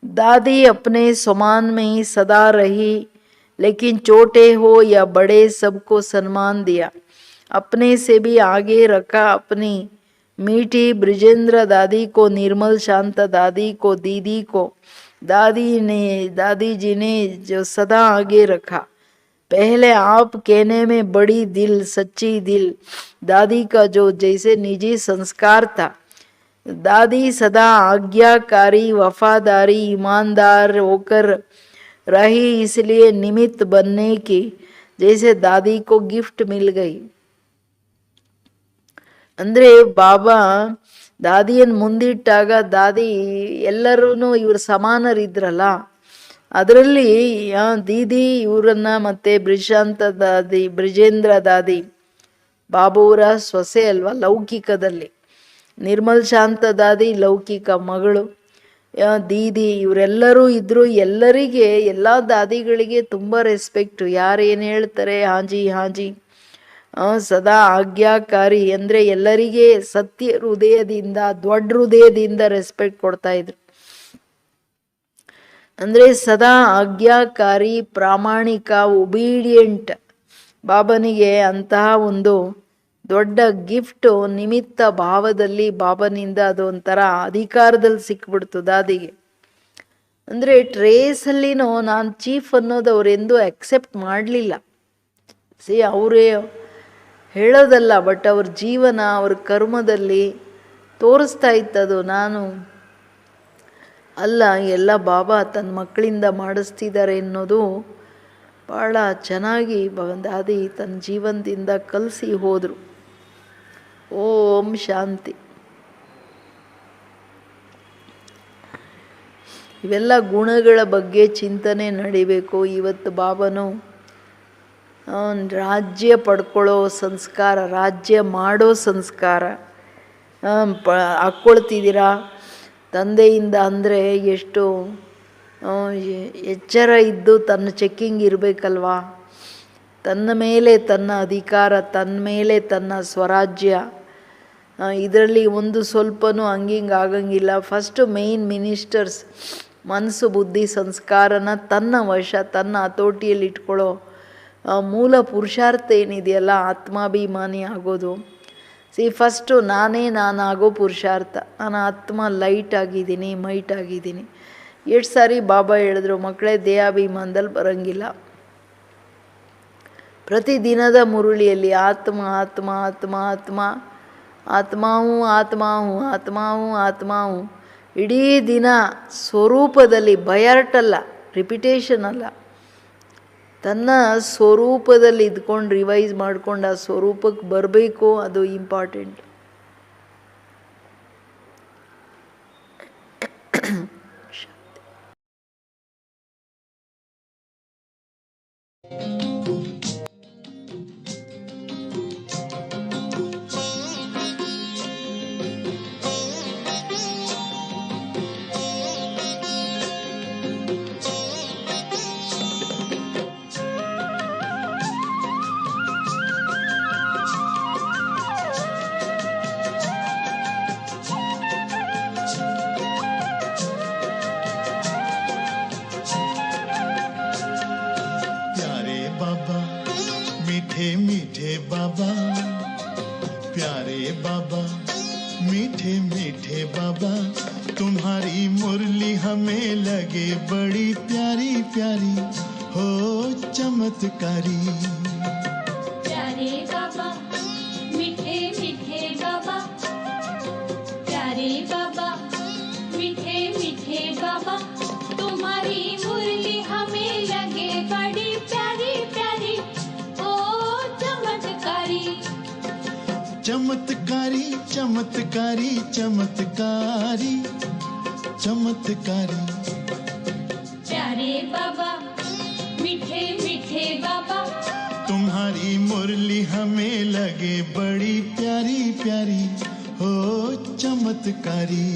दादी अपने समान में ही सदा रही, लेकिन छोटे हो या बड़े सबको सम्मान दिया, अपने से भी आगे रखा अपनी मीठी ब्रिजेंद्र दादी को, निर्मल शांत दादी को, दीदी को दादी जी ने जो सदा आगे रखा. पहले आप कहने में बड़ी दिल, सच्ची दिल दादी का जो जैसे निजी संस्कार था. दादी सदा आज्ञाकारी, वफादारी, ईमानदार होकर रही, इसलिए निमित्त बनने की जैसे दादी को गिफ्ट मिल गई. ಅಂದ್ರೆ ಬಾಬಾ ದಾದಿಯನ್ನು ಮುಂದಿಟ್ಟಾಗ ದಾದಿ ಎಲ್ಲರೂ ಇವರು ಸಮಾನರಿದ್ರಲ್ಲ, ಅದರಲ್ಲಿ ದೀದಿ ಇವರನ್ನ ಮತ್ತೆ ಬ್ರಿಜೇಂದ್ರ ದಾದಿ ಬಾಬುವರ ಸೊಸೆ ಅಲ್ವಾ ಲೌಕಿಕದಲ್ಲಿ, ನಿರ್ಮಲ್ ಶಾಂತ ದಾದಿ ಲೌಕಿಕ ಮಗಳು, ದೀದಿ ಇವರೆಲ್ಲರೂ ಇದ್ರು. ಎಲ್ಲರಿಗೆ ಎಲ್ಲ ದಾದಿಗಳಿಗೆ ತುಂಬ ರೆಸ್ಪೆಕ್ಟು. ಯಾರೇನು ಹೇಳ್ತಾರೆ ಹಾಜಿ ಹಾಜಿ. ಸದಾ ಆಜ್ಞಾಕಾರಿ ಅಂದರೆ ಎಲ್ಲರಿಗೆ ಸತ್ಯ ಹೃದಯದಿಂದ, ದೊಡ್ಡ ಹೃದಯದಿಂದ ರೆಸ್ಪೆಕ್ಟ್ ಕೊಡ್ತಾ ಇದ್ರು. ಅಂದರೆ ಸದಾ ಆಜ್ಞಾಕಾರಿ, ಪ್ರಾಮಾಣಿಕ, ಒಬೀಡಿಯಂಟ್. ಬಾಬನಿಗೆ ಅಂತಹ ಒಂದು ದೊಡ್ಡ ಗಿಫ್ಟು ನಿಮಿತ್ತ ಭಾವದಲ್ಲಿ ಬಾಬನಿಂದ ಅದು ಒಂಥರ ಅಧಿಕಾರದಲ್ಲಿ ಸಿಕ್ಬಿಡ್ತು ದಾದಿಗೆ. ಅಂದರೆ ಟ್ರೇಸಲ್ಲಿನೂ ನಾನು ಚೀಫ್ ಅನ್ನೋದು ಅವರೆಂದೂ ಅಕ್ಸೆಪ್ಟ್ ಮಾಡಲಿಲ್ಲ. ಅವರೇ ಹೇಳೋದಲ್ಲ, ಬಟ್ ಅವ್ರ ಜೀವನ, ಅವ್ರ ಕರ್ಮದಲ್ಲಿ ತೋರಿಸ್ತಾ ಇತ್ತದು. ನಾನು ಅಲ್ಲ, ಎಲ್ಲ ಬಾಬಾ ತನ್ನ ಮಕ್ಕಳಿಂದ ಮಾಡಿಸ್ತಿದ್ದಾರೆ ಅನ್ನೋದು ಭಾಳ ಚೆನ್ನಾಗಿ ದಾದಿ ತನ್ನ ಜೀವನದಿಂದ ಕಲಿಸಿ ಹೋದರು. ಓಂ ಶಾಂತಿ. ಇವೆಲ್ಲ ಗುಣಗಳ ಬಗ್ಗೆ ಚಿಂತನೆ ನಡಿಬೇಕು. ಇವತ್ತು ಬಾಬನು ರಾಜ್ಯ ಪಡ್ಕೊಳ್ಳೋ ಸಂಸ್ಕಾರ, ರಾಜ್ಯ ಮಾಡೋ ಸಂಸ್ಕಾರ ಹಾಕ್ಕೊಳ್ತಿದ್ದೀರಾ ತಂದೆಯಿಂದ. ಅಂದರೆ ಎಷ್ಟು ಎಚ್ಚರ ಇದ್ದು ತನ್ನ ಚೆಕ್ಕಿಂಗ್ ಇರಬೇಕಲ್ವಾ. ತನ್ನ ಮೇಲೆ ತನ್ನ ಅಧಿಕಾರ, ತನ್ನ ಮೇಲೆ ತನ್ನ ಸ್ವರಾಜ್ಯ, ಇದರಲ್ಲಿ ಒಂದು ಸ್ವಲ್ಪನೂ ಹಂಗಿಂಗೆ ಆಗಂಗಿಲ್ಲ. ಫಸ್ಟು ಮೇಯ್ನ್ ಮಿನಿಸ್ಟರ್ಸ್ ಮನಸ್ಸು, ಬುದ್ಧಿ, ಸಂಸ್ಕಾರನ ತನ್ನ ವಶ, ತನ್ನ ಹತೋಟಿಯಲ್ಲಿ ಇಟ್ಕೊಳ್ಳೋ ಮೂಲ ಪುರುಷಾರ್ಥ ಏನಿದೆಯಲ್ಲ, ಆತ್ಮಾಭಿಮಾನಿ ಆಗೋದು. ಫಸ್ಟು ನಾನಾಗೋ ಪುರುಷಾರ್ಥ. ನಾನು ಆತ್ಮ ಲೈಟ್ ಆಗಿದ್ದೀನಿ, ಮೈಟ್ ಆಗಿದ್ದೀನಿ. ಎಷ್ಟು ಸಾರಿ ಬಾಬಾ ಹೇಳಿದ್ರು, ಮಕ್ಕಳೇ ದೇಹಾಭಿಮಾನದಲ್ಲಿ ಬರೋಂಗಿಲ್ಲ. ಪ್ರತಿದಿನದ ಮುರುಳಿಯಲ್ಲಿ ಆತ್ಮ ಆತ್ಮ ಆತ್ಮ ಆತ್ಮ ಆತ್ಮಾವು ಆತ್ಮಾವು ಆತ್ಮಾವು ಆತ್ಮಾವು. ಇಡೀ ದಿನ ಸ್ವರೂಪದಲ್ಲಿ, ಬಯರ್ಟಲ್ಲ, ರಿಪಿಟೇಷನ್ ಅಲ್ಲ, ತನ್ನ ಸ್ವರೂಪದಲ್ಲಿ ಇದ್ಕೊಂಡು ರಿವೈಸ್ ಮಾಡ್ಕೊಂಡು ಆ ಸ್ವರೂಪಕ್ಕೆ ಬರಬೇಕು. ಅದು ಇಂಪಾರ್ಟೆಂಟ್.
मीठे मीठे बाबा, प्यारे बाबा, मीठे मीठे बाबा, तुम्हारी मुरली हमें लगे बड़ी प्यारी प्यारी, हो चमत्कारी.
प्यारे बाबा, मीठे मीठे बाबा, प्यारे बाबा, मीठे मीठे मीठे बाबा तुम्हारी मुरली हमें लगे बड़ी प्यारी प्यारी ओ चमत्कारी
चमत्कारी चमत्कारी चमत्कारी चमत्कारी
प्यारे बाबा मीठे मीठे बाबा
तुम्हारी मुरली हमें लगे बड़ी प्यारी प्यारी हो चमत्कारी।